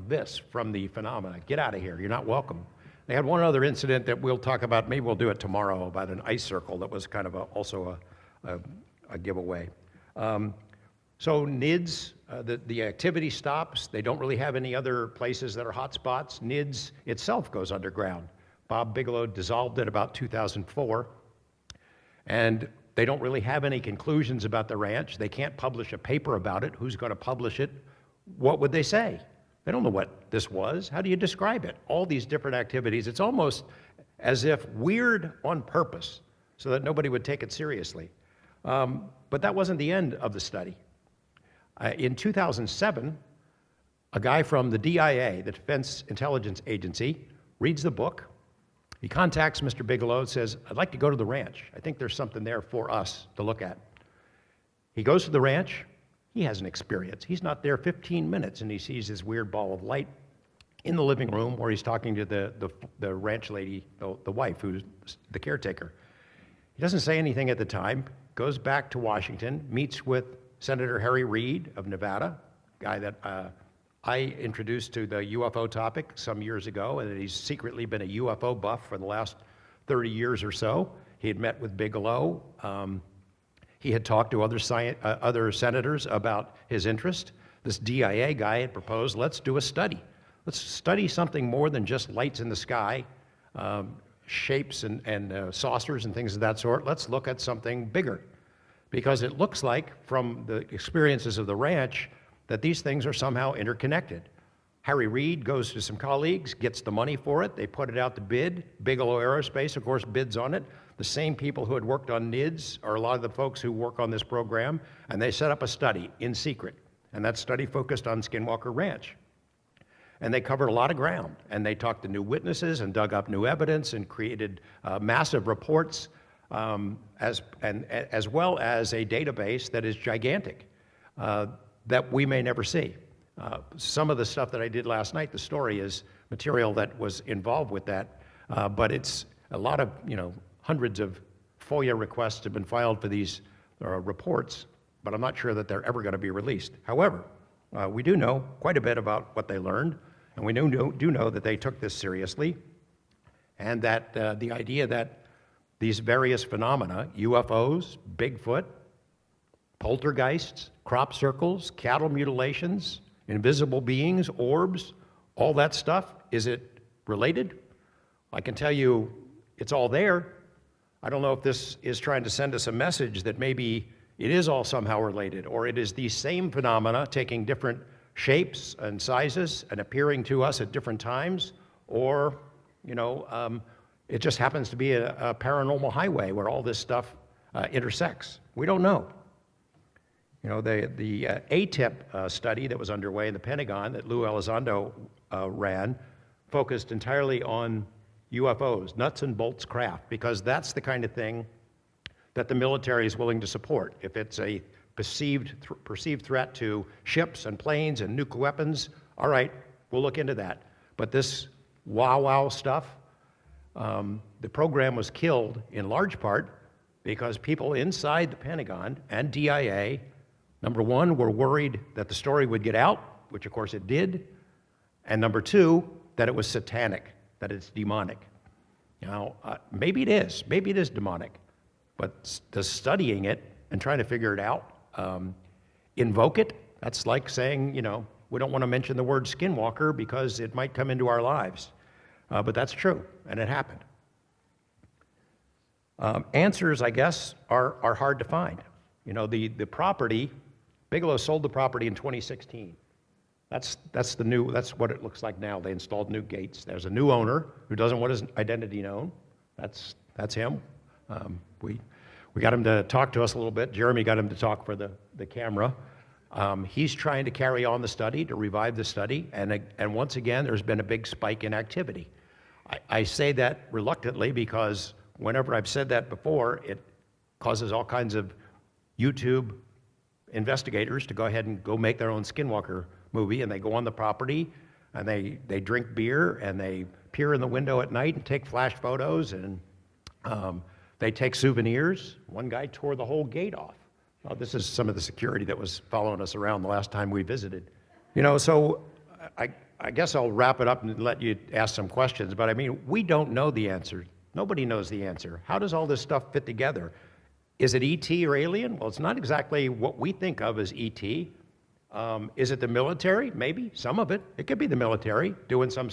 this from the phenomena. Get out of here, you're not welcome. They had one other incident that we'll talk about, maybe we'll do it tomorrow, about an ice circle that was kind of also a giveaway. So NIDS, the activity stops. They don't really have any other places that are hot spots. NIDS itself goes underground. Bob Bigelow dissolved it about 2004. And They don't really have any conclusions about the ranch. They can't publish a paper about it. Who's going to publish it? What would they say? They don't know what this was. How do you describe it? All these different activities. It's almost as if weird on purpose so that nobody would take it seriously. But that wasn't the end of the study. In 2007, a guy from the DIA, the Defense Intelligence Agency, reads the book. He contacts Mr. Bigelow and says, I'd like to go to the ranch. I think there's something there for us to look at. He goes to the ranch. He has an experience. He's not there 15 minutes, and he sees this weird ball of light in the living room where he's talking to the ranch lady, the wife, who's the caretaker. He doesn't say anything at the time, goes back to Washington, meets with Senator Harry Reid of Nevada, guy that I introduced to the UFO topic some years ago, and he's secretly been a UFO buff for the last 30 years or so. He had met with Bigelow. He had talked to other senators about his interest. This DIA guy had proposed, let's do a study. Let's study something more than just lights in the sky, shapes and saucers and things of that sort. Let's look at something bigger. Because it looks like, from the experiences of the ranch, that these things are somehow interconnected. Harry Reid goes to some colleagues, gets the money for it, they put it out to bid. Bigelow Aerospace, of course, bids on it. The same people who had worked on NIDS are a lot of the folks who work on this program, and they set up a study in secret. And that study focused on Skinwalker Ranch. And they covered a lot of ground, and they talked to new witnesses and dug up new evidence and created massive reports, as well as a database that is gigantic, that we may never see. Some of the stuff that I did last night, the story, is material that was involved with that, but it's a lot of, hundreds of FOIA requests have been filed for these reports, but I'm not sure that they're ever going to be released. However, we do know quite a bit about what they learned, and we do know that they took this seriously, and that the idea that these various phenomena, UFOs, Bigfoot, poltergeists, crop circles, cattle mutilations, invisible beings, orbs, all that stuff, is it related? I can tell you it's all there. I don't know if this is trying to send us a message that maybe it is all somehow related, or it is these same phenomena taking different shapes and sizes and appearing to us at different times, or, it just happens to be a paranormal highway where all this stuff intersects. We don't know. The ATIP study that was underway in the Pentagon that Lou Elizondo ran focused entirely on UFOs, nuts and bolts craft, because that's the kind of thing that the military is willing to support. If it's a perceived threat to ships and planes and nuclear weapons, all right, we'll look into that. But this wow stuff, the program was killed in large part because people inside the Pentagon and DIA, number one, were worried that the story would get out, which of course it did, and number two, that it was satanic, that it's demonic. Now, maybe it is demonic, but does studying it and trying to figure it out invoke it? That's like saying, we don't want to mention the word Skinwalker because it might come into our lives. But that's true, and it happened. Answers, I guess, are hard to find. The property, Bigelow sold the property in 2016. That's what it looks like now. They installed new gates. There's a new owner who doesn't want his identity known. That's him. We got him to talk to us a little bit. Jeremy got him to talk for the camera. He's trying to carry on the study, to revive the study, and once again, there's been a big spike in activity. I say that reluctantly because whenever I've said that before, it causes all kinds of YouTube investigators to go ahead and go make their own Skinwalker movie, and they go on the property, and they drink beer, and they peer in the window at night and take flash photos, and they take souvenirs. One guy tore the whole gate off. This is some of the security that was following us around the last time we visited. So I guess I'll wrap it up and let you ask some questions, but we don't know the answer. Nobody knows the answer. How does all this stuff fit together? Is it ET or alien? Well, it's not exactly what we think of as ET. Is it the military? Maybe, some of it. It could be the military doing some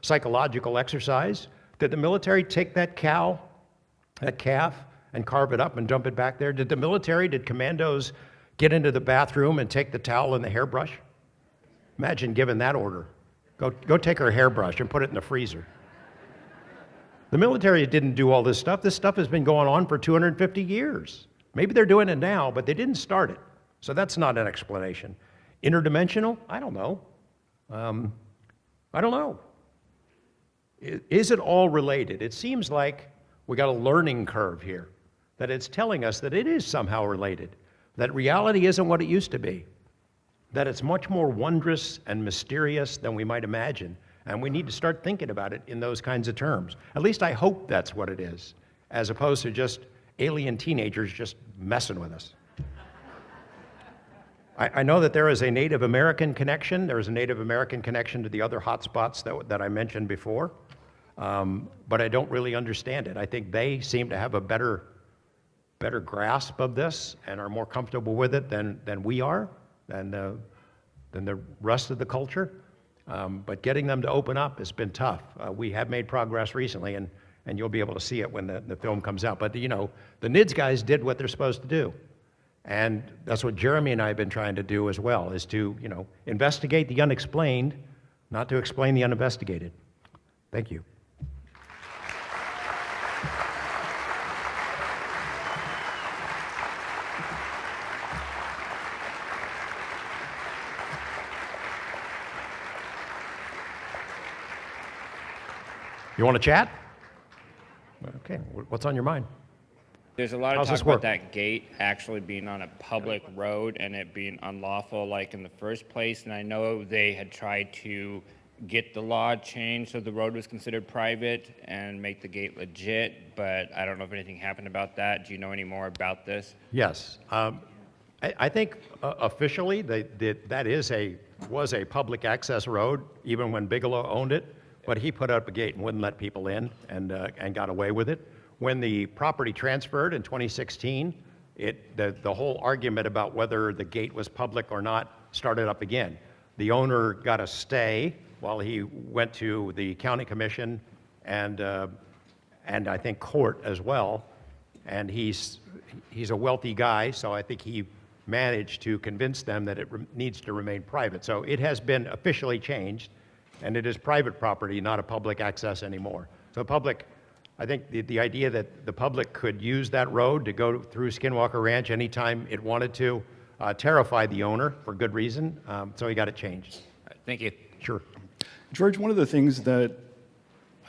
psychological exercise. Did the military take that calf, and carve it up and dump it back there? Did the military, did commandos get into the bathroom and take the towel and the hairbrush? Imagine giving that order. Go take her hairbrush and put it in the freezer. The military didn't do all this stuff. This stuff has been going on for 250 years. Maybe they're doing it now, but they didn't start it. So that's not an explanation. Interdimensional? I don't know. I don't know. Is it all related? It seems like we got a learning curve here, that it's telling us that it is somehow related, that reality isn't what it used to be, that it's much more wondrous and mysterious than we might imagine, and we need to start thinking about it in those kinds of terms. At least I hope that's what it is, as opposed to just alien teenagers just messing with us. I know that there is a Native American connection. There is a Native American connection to the other hotspots that I mentioned before, but I don't really understand it. I think they seem to have a better grasp of this and are more comfortable with it than we are, than the rest of the culture. But getting them to open up has been tough. We have made progress recently, and you'll be able to see it when the film comes out. But, you know, the NIDS guys did what they're supposed to do. And that's what Jeremy and I have been trying to do as well, is to, you know, investigate the unexplained, not to explain the uninvestigated. Thank you. You want to chat? Okay, what's on your mind? There's a lot of How's talk this about work? that gate actually being on a public road and it being unlawful, like in the first place. And I know they had tried to get the law changed so the road was considered private and make the gate legit, but I don't know if anything happened about that. Do you know any more about this? Yes. I think officially that was a public access road, even when Bigelow owned it, but he put up a gate and wouldn't let people in and got away with it. When the property transferred in 2016, the whole argument about whether the gate was public or not started up again. The owner got a stay while he went to the county commission and I think court as well. And he's a wealthy guy, so I think he managed to convince them that it needs to remain private. So it has been officially changed, and it is private property, not a public access anymore. So public. I think the idea that the public could use that road to go through Skinwalker Ranch anytime it wanted to terrified the owner for good reason, so he got it changed. Thank you. Sure. George, one of the things that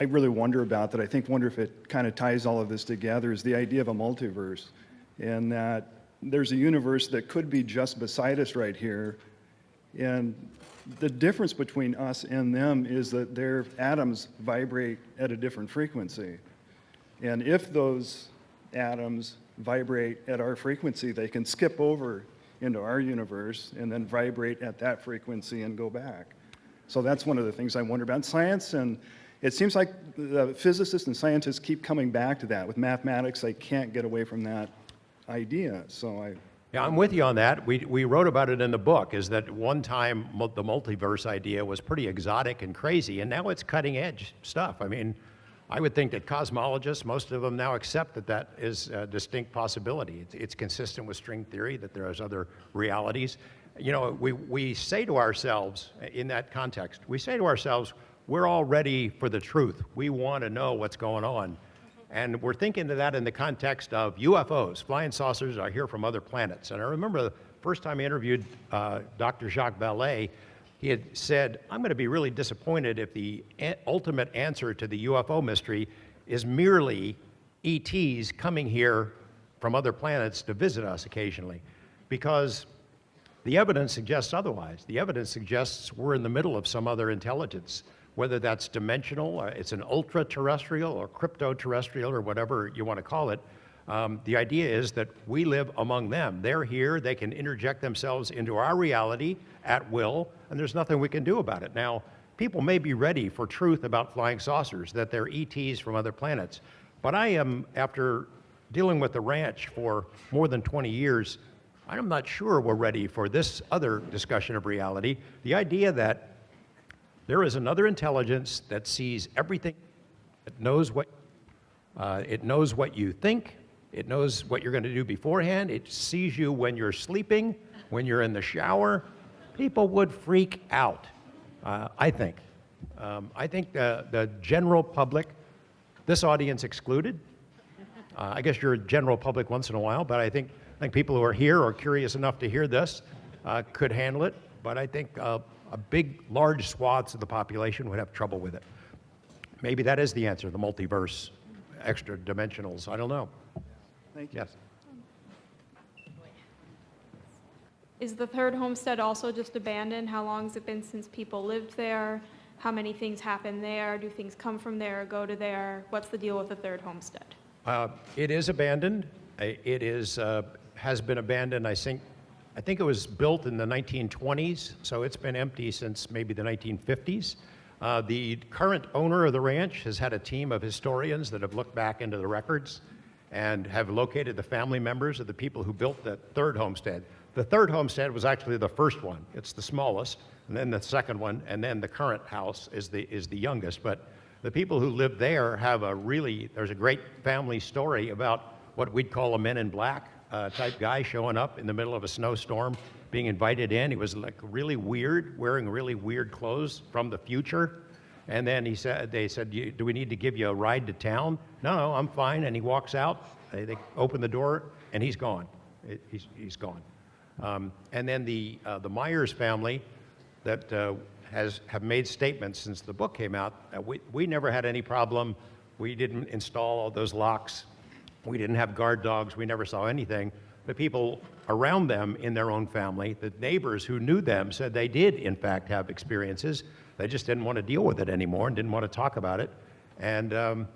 I really wonder about, that I wonder if it kind of ties all of this together, is the idea of a multiverse, and that there's a universe that could be just beside us right here, and the difference between us and them is that their atoms vibrate at a different frequency. And if those atoms vibrate at our frequency, they can skip over into our universe and then vibrate at that frequency and go back. So that's one of the things I wonder about. Science, and it seems like the physicists and scientists keep coming back to that. With mathematics, they can't get away from that idea. Yeah, I'm with you on that. We wrote about it in the book, is that one time the multiverse idea was pretty exotic and crazy, and now it's cutting edge stuff. I mean, I would think that cosmologists, most of them now accept that that is a distinct possibility. It's consistent with string theory, that there's other realities. You know, we say to ourselves, in that context, we say to ourselves, we're all ready for the truth. We want to know what's going on. And we're thinking of that in the context of UFOs. Flying saucers are here from other planets. And I remember the first time I interviewed Dr. Jacques Vallée, he had said, I'm going to be really disappointed if the ultimate answer to the UFO mystery is merely ETs coming here from other planets to visit us occasionally, because the evidence suggests otherwise. The evidence suggests we're in the middle of some other intelligence, whether that's dimensional, or it's an ultra-terrestrial or crypto-terrestrial or whatever you want to call it. The idea is that we live among them. They're here, they can interject themselves into our reality at will, and there's nothing we can do about it. Now, people may be ready for truth about flying saucers, that they're ETs from other planets, but I am, after dealing with the ranch for more than 20 years, I'm not sure we're ready for this other discussion of reality. The idea that there is another intelligence that sees everything, it knows what you think, It knows what you're going to do beforehand. It sees you when you're sleeping, when you're in the shower. People would freak out, I think. I think the general public, this audience excluded, I guess you're a general public once in a while, but I think people who are here or curious enough to hear this could handle it. But I think a big, large swaths of the population would have trouble with it. Maybe that is the answer, the multiverse, extra dimensionals. I don't know. Thank you. Yes. Is the third homestead also just abandoned? How long has it been since people lived there? How many things happen there? Do things come from there or go to there? What's the deal with the third homestead? It is abandoned. It is, has been abandoned, I think it was built in the 1920s, so it's been empty since maybe the 1950s. The current owner of the ranch has had a team of historians that have looked back into the records and have located the family members of the people who built the third homestead. The third homestead was actually the first one. It's the smallest, and then the second one, and then the current house is the youngest. But the people who live there have there's a great family story about what we'd call a Men in Black type guy showing up in the middle of a snowstorm, being invited in. He was like really weird, wearing really weird clothes from the future. And then they said, do we need to give you a ride to town? No, I'm fine. And he walks out, they open the door, and he's gone. He's gone. And then the Myers family that have made statements since the book came out. We never had any problem. We didn't install all those locks. We didn't have guard dogs. We never saw anything. The people around them in their own family, the neighbors who knew them, said they did, in fact, have experiences. They just didn't want to deal with it anymore and didn't want to talk about it. And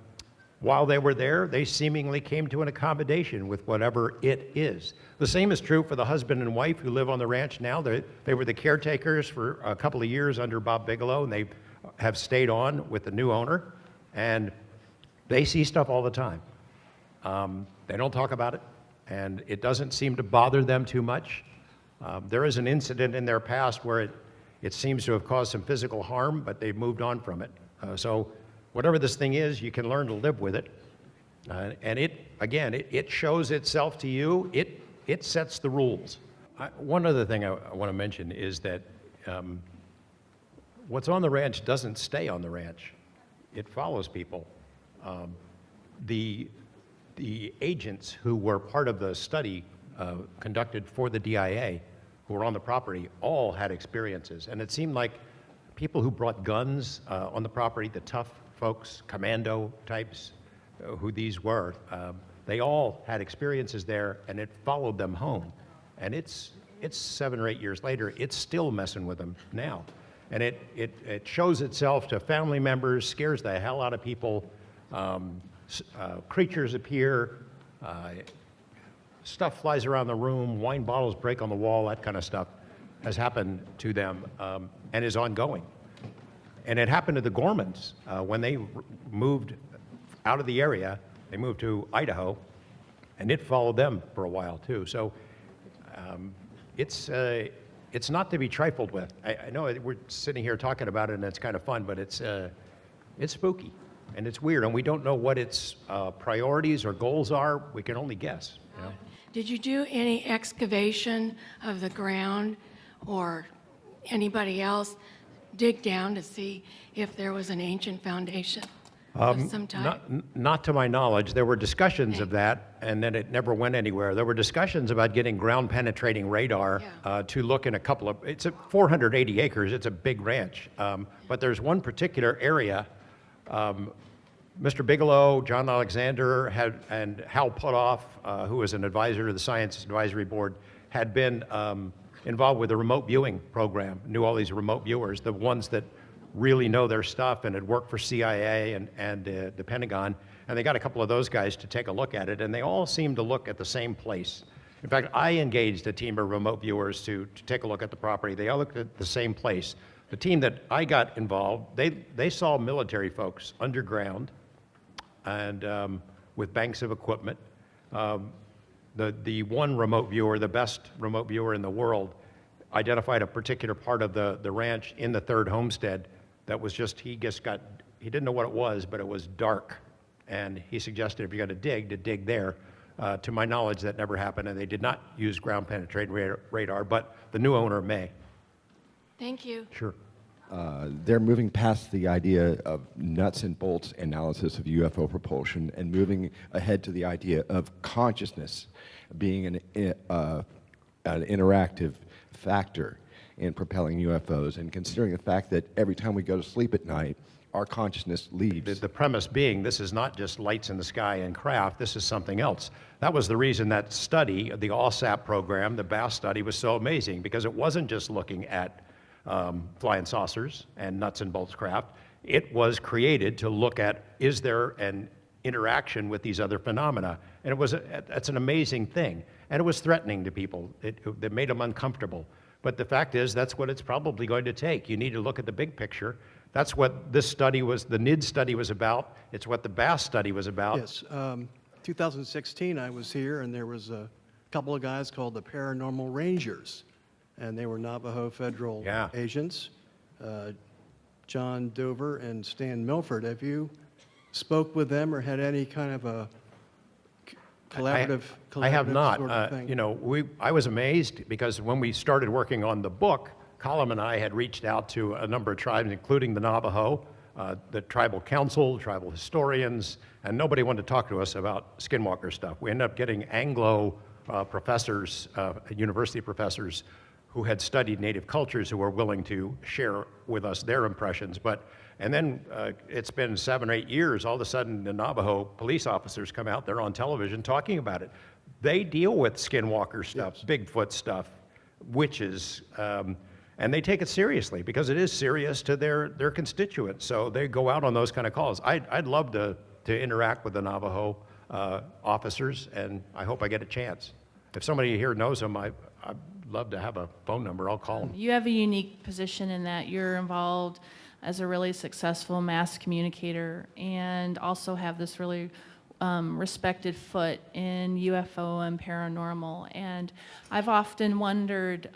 while they were there, they seemingly came to an accommodation with whatever it is. The same is true for the husband and wife who live on the ranch now. They were the caretakers for a couple of years under Bob Bigelow, and they have stayed on with the new owner. And they see stuff all the time. They don't talk about it, and it doesn't seem to bother them too much. There is an incident in their past where it seems to have caused some physical harm, but they've moved on from it. So whatever this thing is, you can learn to live with it. And it shows itself to you. It sets the rules. One other thing I want to mention is that what's on the ranch doesn't stay on the ranch. It follows people. The agents who were part of the study conducted for the DIA, who were on the property, all had experiences. And it seemed like people who brought guns on the property, the tough folks, commando types, who these were, they all had experiences there, and it followed them home. And it's 7 or 8 years later, it's still messing with them now. And it shows itself to family members, scares the hell out of people. Creatures appear, stuff flies around the room, wine bottles break on the wall, that kind of stuff has happened to them and is ongoing. And it happened to the Gormans when they moved out of the area. They moved to Idaho, and it followed them for a while too. So it's not to be trifled with. I know we're sitting here talking about it, and it's kind of fun, but it's spooky. And it's weird, and we don't know what its priorities or goals are. We can only guess. You know? Did you do any excavation of the ground, or anybody else dig down to see if there was an ancient foundation of some type? Not to my knowledge. There were discussions of that, and then it never went anywhere. There were discussions about getting ground-penetrating radar to look in a couple of, it's 480 acres, it's a big ranch. But there's one particular area, Mr. Bigelow, John Alexander, and Hal Putoff, who was an advisor to the Science Advisory Board, had been involved with the remote viewing program, knew all these remote viewers, the ones that really know their stuff and had worked for CIA and the Pentagon. And they got a couple of those guys to take a look at it, and they all seemed to look at the same place. In fact, I engaged a team of remote viewers to take a look at the property. They all looked at the same place. The team that I got involved, they saw military folks underground and with banks of equipment. The one remote viewer, the best remote viewer in the world, identified a particular part of the ranch in the third homestead that was just, he didn't know what it was, but it was dark. And he suggested if you're going to dig there. To my knowledge, that never happened, and they did not use ground-penetrating radar, but the new owner may. Thank you. Sure. They're moving past the idea of nuts and bolts analysis of UFO propulsion and moving ahead to the idea of consciousness being an interactive factor in propelling UFOs, and considering the fact that every time we go to sleep at night, our consciousness leaves. The premise being this is not just lights in the sky and craft, this is something else. That was the reason that study, the ALSAP program, the BASS study, was so amazing, because it wasn't just looking at flying saucers and nuts and bolts craft. It was created to look at, is there an interaction with these other phenomena? And that's an amazing thing. And it was threatening to people. It made them uncomfortable. But the fact is, that's what it's probably going to take. You need to look at the big picture. That's what this study was, the NID study was about. It's what the BASS study was about. Yes. 2016, I was here, and there was a couple of guys called the Paranormal Rangers, and they were Navajo federal agents, John Dover and Stan Milford. Have you spoke with them or had any kind of a collaborative I have not. sort of thing? You know, I was amazed because when we started working on the book, Colum and I had reached out to a number of tribes, including the Navajo, the tribal council, tribal historians, and nobody wanted to talk to us about Skinwalker stuff. We ended up getting Anglo professors, university professors, who had studied native cultures who were willing to share with us their impressions. And then it's been 7 or 8 years, all of a sudden the Navajo police officers come out, they're on television talking about it. They deal with Skinwalker stuff, Bigfoot stuff, witches, and they take it seriously because it is serious to their constituents. So they go out on those kind of calls. I'd love to interact with the Navajo officers, and I hope I get a chance. If somebody here knows them, I'd love to have a phone number. I'll call them. You have a unique position in that you're involved as a really successful mass communicator and also have this really respected foot in UFO and paranormal. And I've often wondered,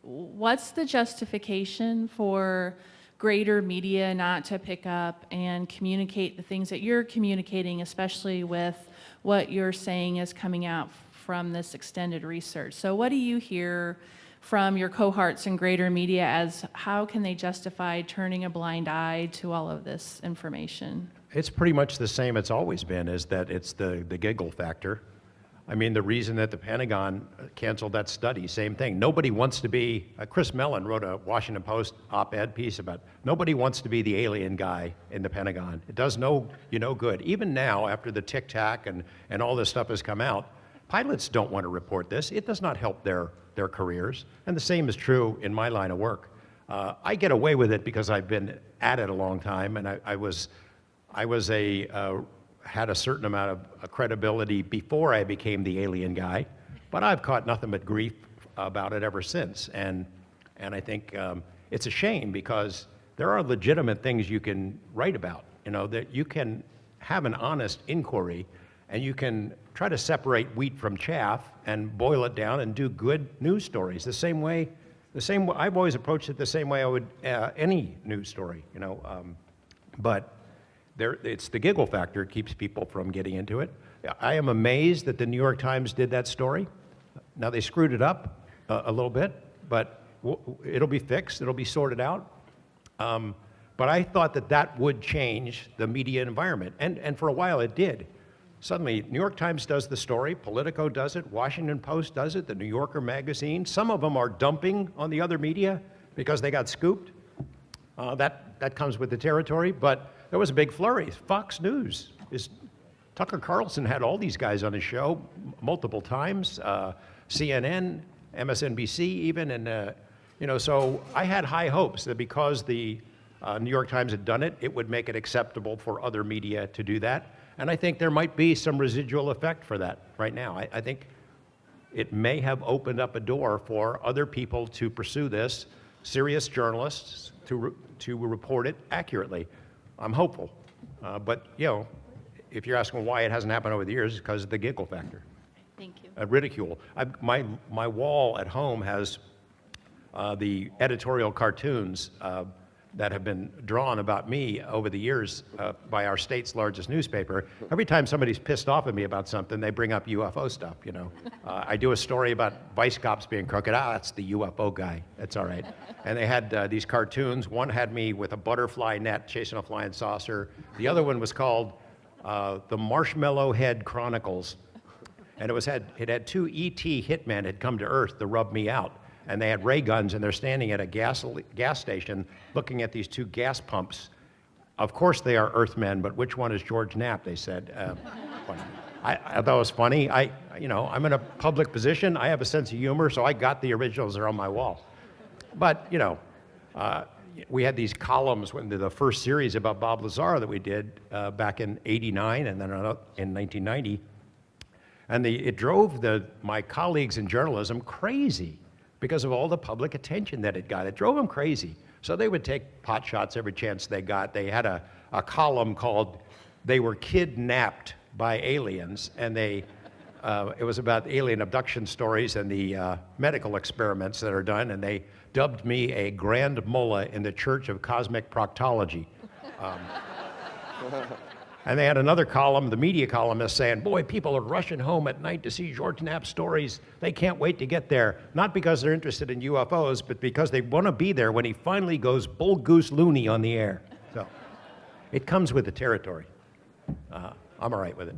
what's the justification for greater media not to pick up and communicate the things that you're communicating, especially with what you're saying is coming out from this extended research? So what do you hear from your cohorts in greater media as how can they justify turning a blind eye to all of this information? It's pretty much the same it's always been, is that it's the giggle factor. I mean, the reason that the Pentagon canceled that study, same thing. Nobody wants to be, Chris Mellon wrote a Washington Post op-ed piece about, nobody wants to be the alien guy in the Pentagon. It does no good. Even now, after the Tic Tac and all this stuff has come out, pilots don't want to report this. It does not help their careers. And the same is true in my line of work. I get away with it because I've been at it a long time, and had a certain amount of credibility before I became the alien guy, but I've caught nothing but grief about it ever since. And I think it's a shame because there are legitimate things you can write about, that you can have an honest inquiry and you can try to separate wheat from chaff and boil it down and do good news stories. The same way I've always approached it the same way I would any news story, but it's the giggle factor that keeps people from getting into it. I am amazed that the New York Times did that story. Now they screwed it up a little bit, but it'll be fixed, it'll be sorted out. But I thought that would change the media environment, and for a while it did. Suddenly, New York Times does the story, Politico does it, Washington Post does it, the New Yorker magazine. Some of them are dumping on the other media because they got scooped. That comes with the territory, but there was a big flurry. Fox News, Tucker Carlson had all these guys on his show multiple times, CNN, MSNBC even, and so I had high hopes that because the New York Times had done it, it would make it acceptable for other media to do that. And I think there might be some residual effect for that right now. I think it may have opened up a door for other people to pursue this, serious journalists to report it accurately. I'm hopeful. But, if you're asking why it hasn't happened over the years, it's because of the giggle factor. Thank you. Ridicule. My wall at home has the editorial cartoons that have been drawn about me over the years by our state's largest newspaper. Every time somebody's pissed off at me about something, they bring up UFO stuff, you know. I do a story about vice cops being crooked. That's the UFO guy. That's all right. And they had these cartoons. One had me with a butterfly net chasing a flying saucer. The other one was called The Marshmallow Head Chronicles. And it had two ET hitmen had come to Earth to rub me out. And they had ray guns, and they're standing at a gas station looking at these two gas pumps. Of course they are Earthmen, but which one is George Knapp, they said. I thought it was funny. I'm in a public position. I have a sense of humor, so I got the originals. They're on my wall. But, we had these columns when the first series about Bob Lazar that we did back in '89 and then in 1990. And it drove my colleagues in journalism crazy because of all the public attention that it got. It drove them crazy. So they would take pot shots every chance they got. They had a column called "They Were Kidnapped by Aliens," and it was about alien abduction stories and the medical experiments that are done, and they dubbed me a grand mullah in the Church of Cosmic Proctology. And they had another column, the media columnist, saying, boy, people are rushing home at night to see George Knapp stories. They can't wait to get there. Not because they're interested in UFOs, but because they want to be there when he finally goes bull goose loony on the air. So it comes with the territory. I'm all right with it.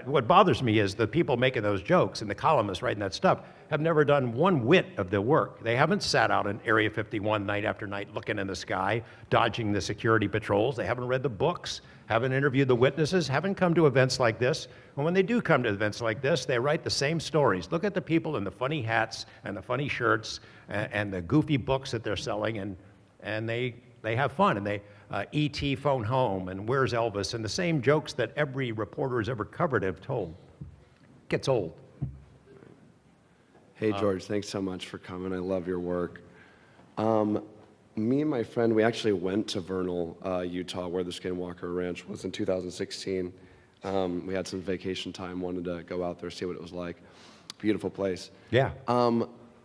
What bothers me is the people making those jokes and the columnists writing that stuff have never done one whit of the work. They haven't sat out in Area 51 night after night looking in the sky, dodging the security patrols. They haven't read the books, haven't interviewed the witnesses, haven't come to events like this. And when they do come to events like this, they write the same stories. Look at the people in the funny hats and the funny shirts and the goofy books that they're selling, and they have fun. And they E.T. phone home, and where's Elvis, and the same jokes that every reporter has ever covered have told. Gets old. Hey, George, thanks so much for coming. I love your work. Me and my friend, we actually went to Vernal, Utah, where the Skinwalker Ranch was in 2016. We had some vacation time, wanted to go out there, see what it was like. Beautiful place. Yeah.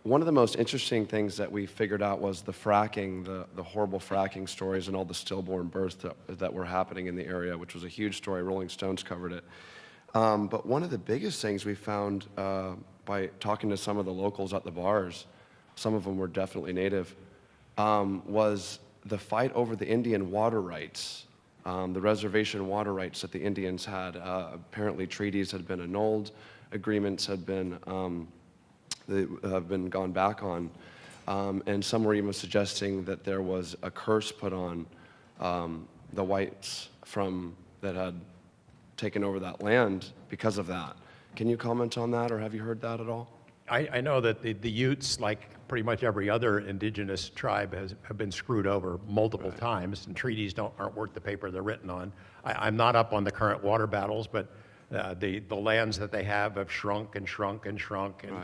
One of the most interesting things that we figured out was the fracking, the horrible fracking stories and all the stillborn births that were happening in the area, which was a huge story. Rolling Stones covered it. But one of the biggest things we found by talking to some of the locals at the bars, some of them were definitely native, was the fight over the Indian water rights, the reservation water rights that the Indians had. Apparently treaties had been annulled, agreements had been that have been gone back on, and some were even suggesting that there was a curse put on the whites that had taken over that land because of that. Can you comment on that, or have you heard that at all? I know that the Utes, like pretty much every other indigenous tribe, have been screwed over multiple times, and treaties aren't worth the paper they're written on. I'm not up on the current water battles, but the lands that they have shrunk and shrunk and shrunk, and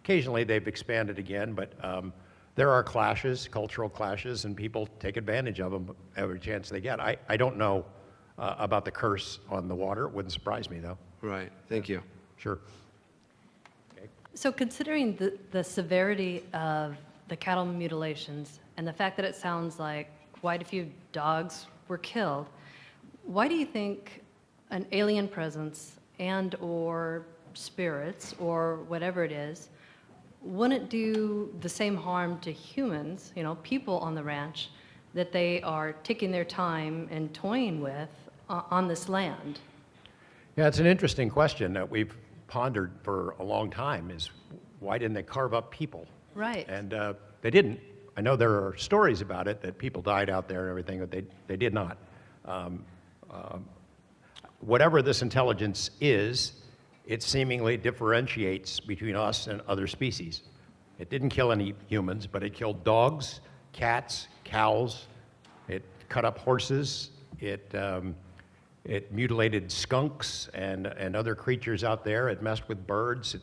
occasionally they've expanded again, but there are clashes, cultural clashes, and people take advantage of them every chance they get. I don't know about the curse on the water. It wouldn't surprise me, though. Right. Thank you. Sure. So considering the severity of the cattle mutilations and the fact that it sounds like quite a few dogs were killed, why do you think an alien presence and or spirits or whatever it is wouldn't do the same harm to humans, people on the ranch, that they are taking their time and toying with on this land? Yeah, it's an interesting question that we've pondered for a long time, is why didn't they carve up people? Right. And they didn't. I know there are stories about it, that people died out there and everything, but they did not. Whatever this intelligence is, it seemingly differentiates between us and other species. It didn't kill any humans, but it killed dogs, cats, cows. It cut up horses. It mutilated skunks and other creatures out there. It messed with birds.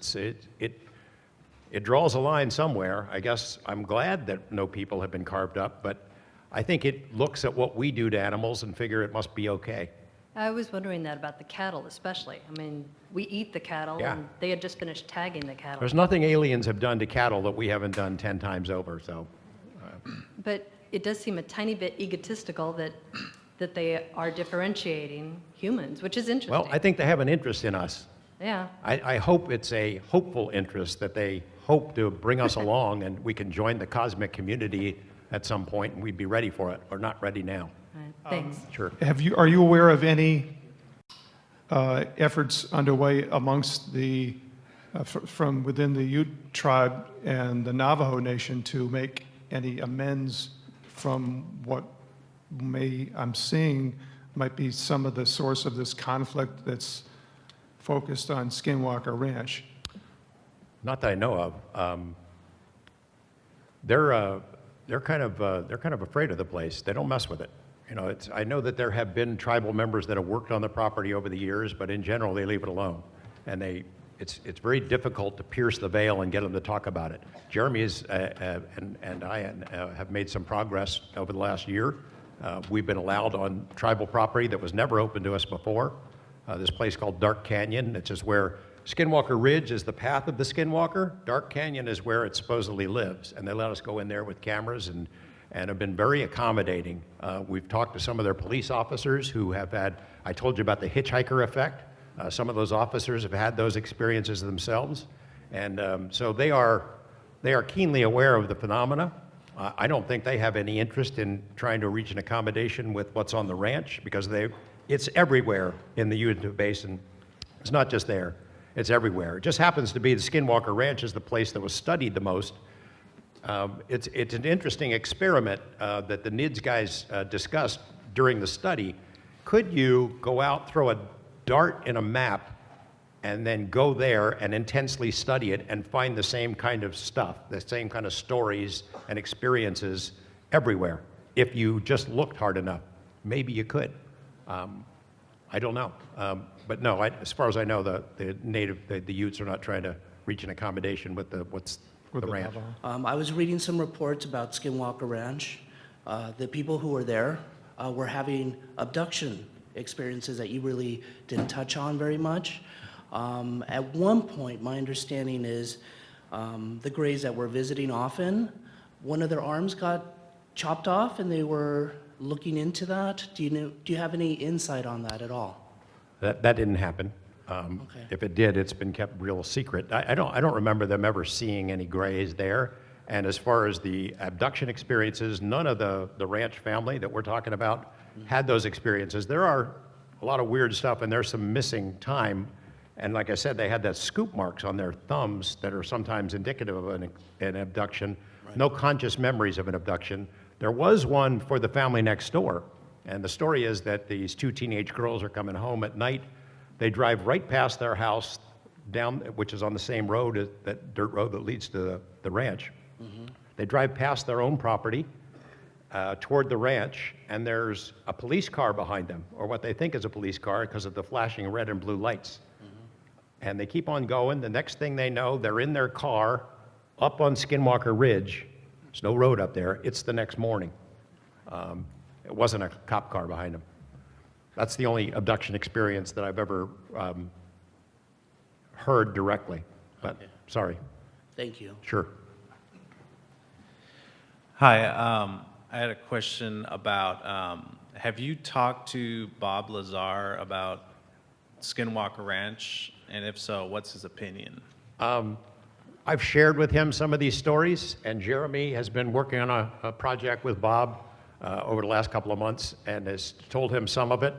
It draws a line somewhere. I guess I'm glad that no people have been carved up, but I think it looks at what we do to animals and figure it must be okay. I was wondering that about the cattle especially. I mean, we eat the cattle, and they had just finished tagging the cattle. There's nothing aliens have done to cattle that we haven't done 10 times over, so. But it does seem a tiny bit egotistical that they are differentiating humans, which is interesting. Well, I think they have an interest in us. Yeah. I hope it's a hopeful interest that they hope to bring us along and we can join the cosmic community at some point and we'd be ready for it, or not ready now. Right. Thanks. Sure. Are you aware of any efforts underway amongst the from within the Ute tribe and the Navajo Nation to make any amends from what I'm seeing might be some of the source of this conflict that's focused on Skinwalker Ranch? Not that I know of. They're kind of afraid of the place. They don't mess with it. You know, I know that there have been tribal members that have worked on the property over the years, but in general, they leave it alone. And it's very difficult to pierce the veil and get them to talk about it. Jeremy and I have made some progress over the last year. We've been allowed on tribal property that was never open to us before. This place called Dark Canyon, it's just where Skinwalker Ridge is the path of the Skinwalker. Dark Canyon is where it supposedly lives. And they let us go in there with cameras and have been very accommodating. We've talked to some of their police officers who have had, I told you about the hitchhiker effect. Some of those officers have had those experiences themselves. And so they are keenly aware of the phenomena. I don't think they have any interest in trying to reach an accommodation with what's on the ranch because it's everywhere in the Uinta Basin. It's not just there, it's everywhere. It just happens to be the Skinwalker Ranch is the place that was studied the most. It's an interesting experiment that the NIDS guys discussed during the study. Could you go out, throw a dart in a map, and then go there and intensely study it and find the same kind of stuff, the same kind of stories and experiences everywhere if you just looked hard enough? Maybe you could. I don't know. But no, as far as I know, the Utes are not trying to reach an accommodation with the ranch. I was reading some reports about Skinwalker Ranch. The people who were there were having abduction experiences that you really didn't touch on very much. At one point, my understanding is the Greys that were visiting often, one of their arms got chopped off and they were looking into that. Do you have any insight on that at all? That didn't happen. Okay. If it did, it's been kept real secret. I don't remember them ever seeing any Greys there. And as far as the abduction experiences, none of the ranch family that we're talking about had those experiences. There are a lot of weird stuff, and there's some missing time. And like I said, they had that scoop marks on their thumbs that are sometimes indicative of an abduction. Right. No conscious memories of an abduction. There was one for the family next door. And the story is that these two teenage girls are coming home at night. They drive right past their house down, which is on the same road, that dirt road that leads to the ranch. Mm-hmm. They drive past their own property toward the ranch, and there's a police car behind them, or what they think is a police car because of the flashing red and blue lights. Mm-hmm. And they keep on going. The next thing they know, they're in their car up on Skinwalker Ridge. There's no road up there. It's the next morning. It wasn't a cop car behind them. That's the only abduction experience that I've ever heard directly. But okay. Sorry. Thank you. Sure. Hi. I had a question about, have you talked to Bob Lazar about Skinwalker Ranch? And if so, what's his opinion? I've shared with him some of these stories, and Jeremy has been working on a project with Bob over the last couple of months and has told him some of it.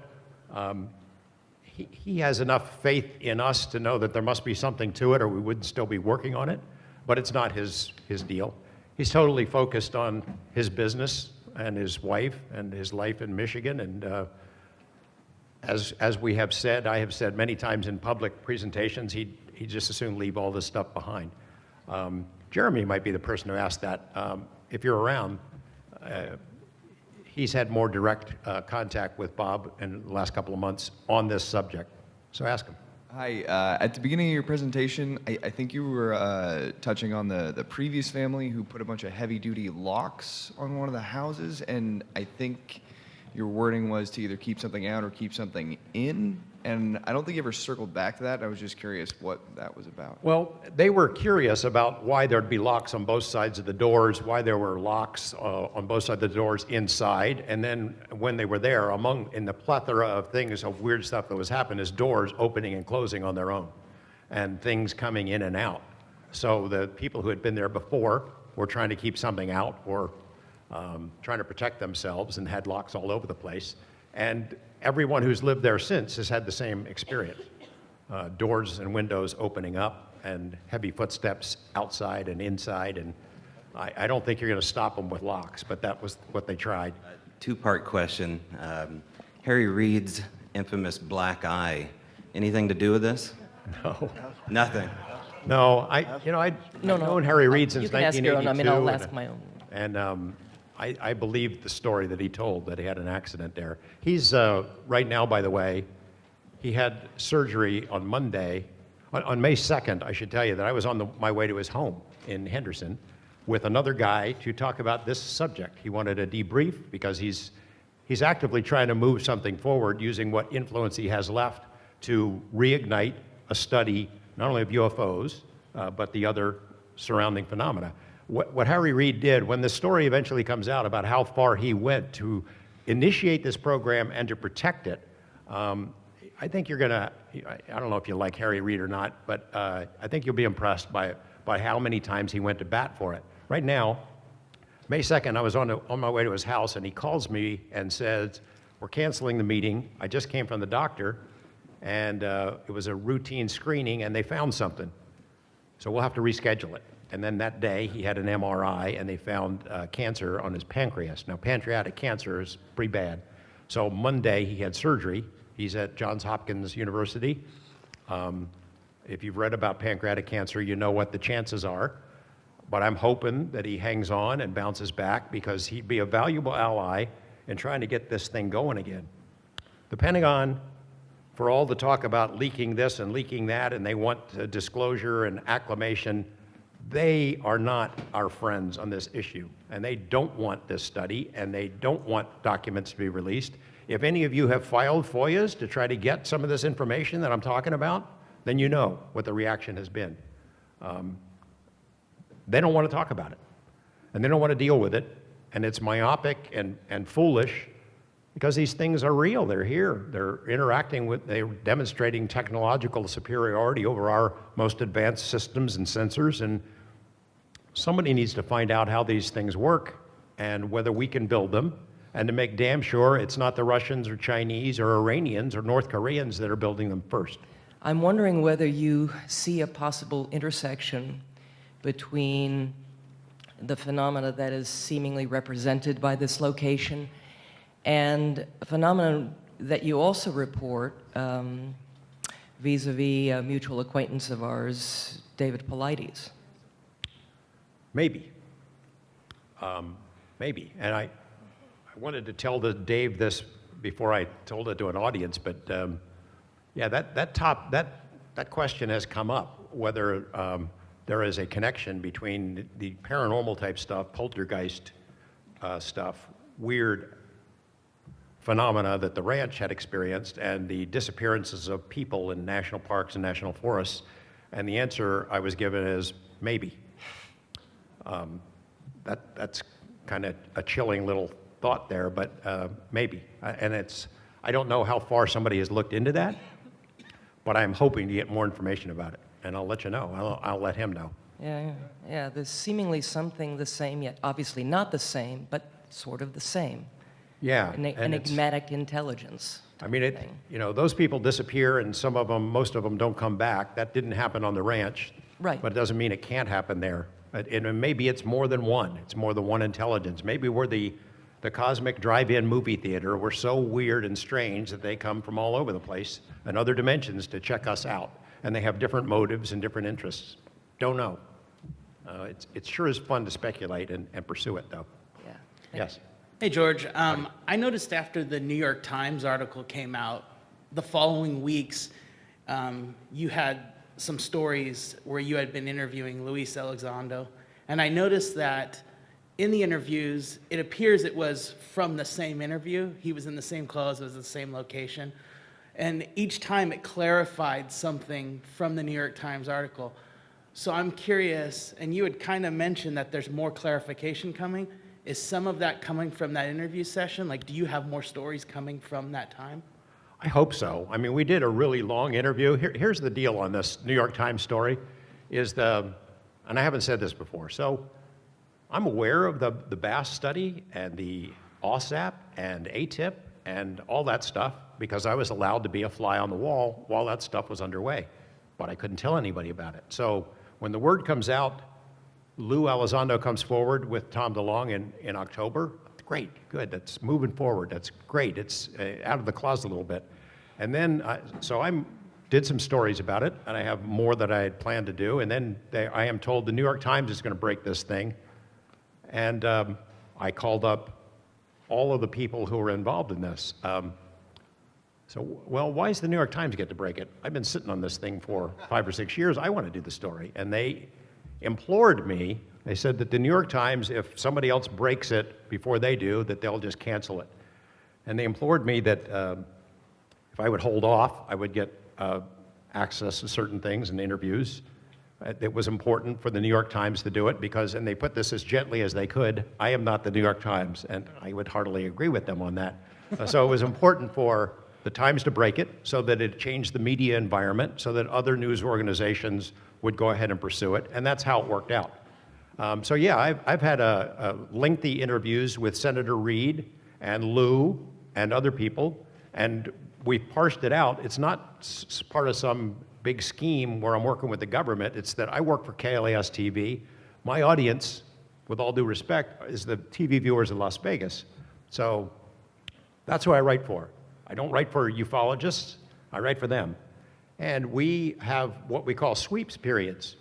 He has enough faith in us to know that there must be something to it or we wouldn't still be working on it, but it's not his deal. He's totally focused on his business and his wife and his life in Michigan, and as we have said, I have said many times in public presentations, he'd just as soon leave all this stuff behind. Jeremy might be the person to ask that. If you're around, he's had more direct contact with Bob in the last couple of months on this subject. So ask him. Hi. At the beginning of your presentation, I think you were touching on the previous family who put a bunch of heavy-duty locks on one of the houses, and I think your wording was to either keep something out or keep something in. And I don't think you ever circled back to that. I was just curious what that was about. Well, they were curious about why there'd be locks on both sides of the doors, why there were locks on both sides of the doors inside, and then when they were there, in the plethora of things of weird stuff that was happening, is doors opening and closing on their own, and things coming in and out. So the people who had been there before were trying to keep something out or trying to protect themselves and had locks all over the place. And everyone who's lived there since has had the same experience. Doors and windows opening up and heavy footsteps outside and inside. And I don't think you're going to stop them with locks, but that was what they tried. Two-part question. Harry Reid's infamous black eye, anything to do with this? No. Nothing? No, I've known Harry Reid since 1982. You can ask your own. I mean, I'll ask my own. And I believe the story that he told, that he had an accident there. He's, right now, by the way, he had surgery on Monday. On May 2nd, I should tell you that I was on my way to his home in Henderson with another guy to talk about this subject. He wanted a debrief because he's actively trying to move something forward using what influence he has left to reignite a study not only of UFOs, but the other surrounding phenomena. What Harry Reid did, when the story eventually comes out about how far he went to initiate this program and to protect it, I think you're gonna, I don't know if you like Harry Reid or not, but I think you'll be impressed by how many times he went to bat for it. Right now, May 2nd, I was on my way to his house, and he calls me and says, we're canceling the meeting. I just came from the doctor, and it was a routine screening, and they found something. So we'll have to reschedule it. And then that day, he had an MRI, and they found cancer on his pancreas. Now, pancreatic cancer is pretty bad. So Monday, he had surgery. He's at Johns Hopkins University. If you've read about pancreatic cancer, you know what the chances are. But I'm hoping that he hangs on and bounces back because he'd be a valuable ally in trying to get this thing going again. The Pentagon, for all the talk about leaking this and leaking that, and they want disclosure and acclamation, they are not our friends on this issue. And they don't want this study, and they don't want documents to be released. If any of you have filed FOIAs to try to get some of this information that I'm talking about, then you know what the reaction has been. They don't want to talk about it, and they don't want to deal with it, and it's myopic and foolish because these things are real. They're here. They're they're demonstrating technological superiority over our most advanced systems and sensors, and somebody needs to find out how these things work and whether we can build them, and to make damn sure it's not the Russians or Chinese or Iranians or North Koreans that are building them first. I'm wondering whether you see a possible intersection between the phenomena that is seemingly represented by this location and a phenomenon that you also report vis-a-vis a mutual acquaintance of ours, David Paulides. Maybe. Maybe. And I wanted to tell Dave this before I told it to an audience, but yeah, that question has come up, whether there is a connection between the paranormal type stuff, poltergeist stuff, weird phenomena that the ranch had experienced, and the disappearances of people in national parks and national forests. And the answer I was given is maybe. That's kind of a chilling little thought there, but maybe. And I don't know how far somebody has looked into that, but I'm hoping to get more information about it. And I'll let you know. I'll let him know. Yeah, there's seemingly something the same, yet obviously not the same, but sort of the same. Yeah. Enigmatic intelligence. I mean, those people disappear, and most of them don't come back. That didn't happen on the ranch. Right. But it doesn't mean it can't happen there. And maybe it's more than one. It's more than one intelligence. Maybe we're the cosmic drive-in movie theater. We're so weird and strange that they come from all over the place and other dimensions to check us out. And they have different motives and different interests. Don't know. It sure is fun to speculate and pursue it, though. Yeah. Yes. Hey, George. I noticed after the New York Times article came out, the following weeks, you had some stories where you had been interviewing Luis Elizondo. And I noticed that in the interviews, it appears it was from the same interview. He was in the same clothes, it was the same location. And each time it clarified something from the New York Times article. So I'm curious, and you had kind of mentioned that there's more clarification coming. Is some of that coming from that interview session? Like, do you have more stories coming from that time? I hope so. I mean, we did a really long interview. Here's the deal on this New York Times story, and I haven't said this before, so I'm aware of the BASS study and the OSAP and ATIP and all that stuff because I was allowed to be a fly on the wall while that stuff was underway, but I couldn't tell anybody about it. So when the word comes out, Lou Elizondo comes forward with Tom DeLonge in October. Great, good, that's moving forward, that's great. It's out of the closet a little bit. And then, I did some stories about it, and I have more that I had planned to do, and then I am told the New York Times is gonna break this thing. And I called up all of the people who were involved in this. Well, why does the New York Times get to break it? I've been sitting on this thing for 5 or 6 years. I want to do the story. And they implored me. They said that the New York Times, if somebody else breaks it before they do, that they'll just cancel it. And they implored me that if I would hold off, I would get access to certain things and interviews. It was important for the New York Times to do it because, and they put this as gently as they could, I am not the New York Times, and I would heartily agree with them on that. So it was important for the Times to break it so that it changed the media environment so that other news organizations would go ahead and pursue it, and that's how it worked out. So yeah, I've had a lengthy interviews with Senator Reid and Lou and other people, and we've parsed it out. It's not part of some big scheme where I'm working with the government. It's that I work for KLAS TV. My audience, with all due respect, is the TV viewers in Las Vegas. So that's who I write for. I don't write for ufologists, I write for them. And we have what we call sweeps periods,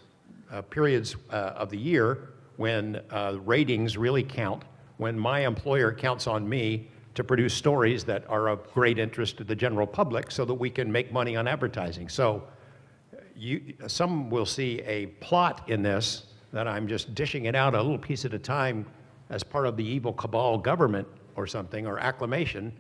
periods of the year when ratings really count, when my employer counts on me to produce stories that are of great interest to the general public so that we can make money on advertising. So some will see a plot in this that I'm just dishing it out a little piece at a time as part of the evil cabal government or something, or acclamation.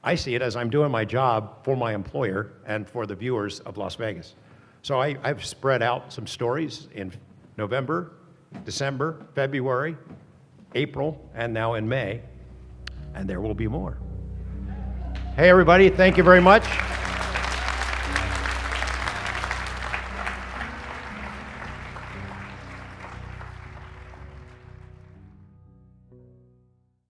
I see it as I'm doing my job for my employer and for the viewers of Las Vegas. So I've spread out some stories in November, December, February, April, and now in May, and there will be more. Hey everybody, thank you very much.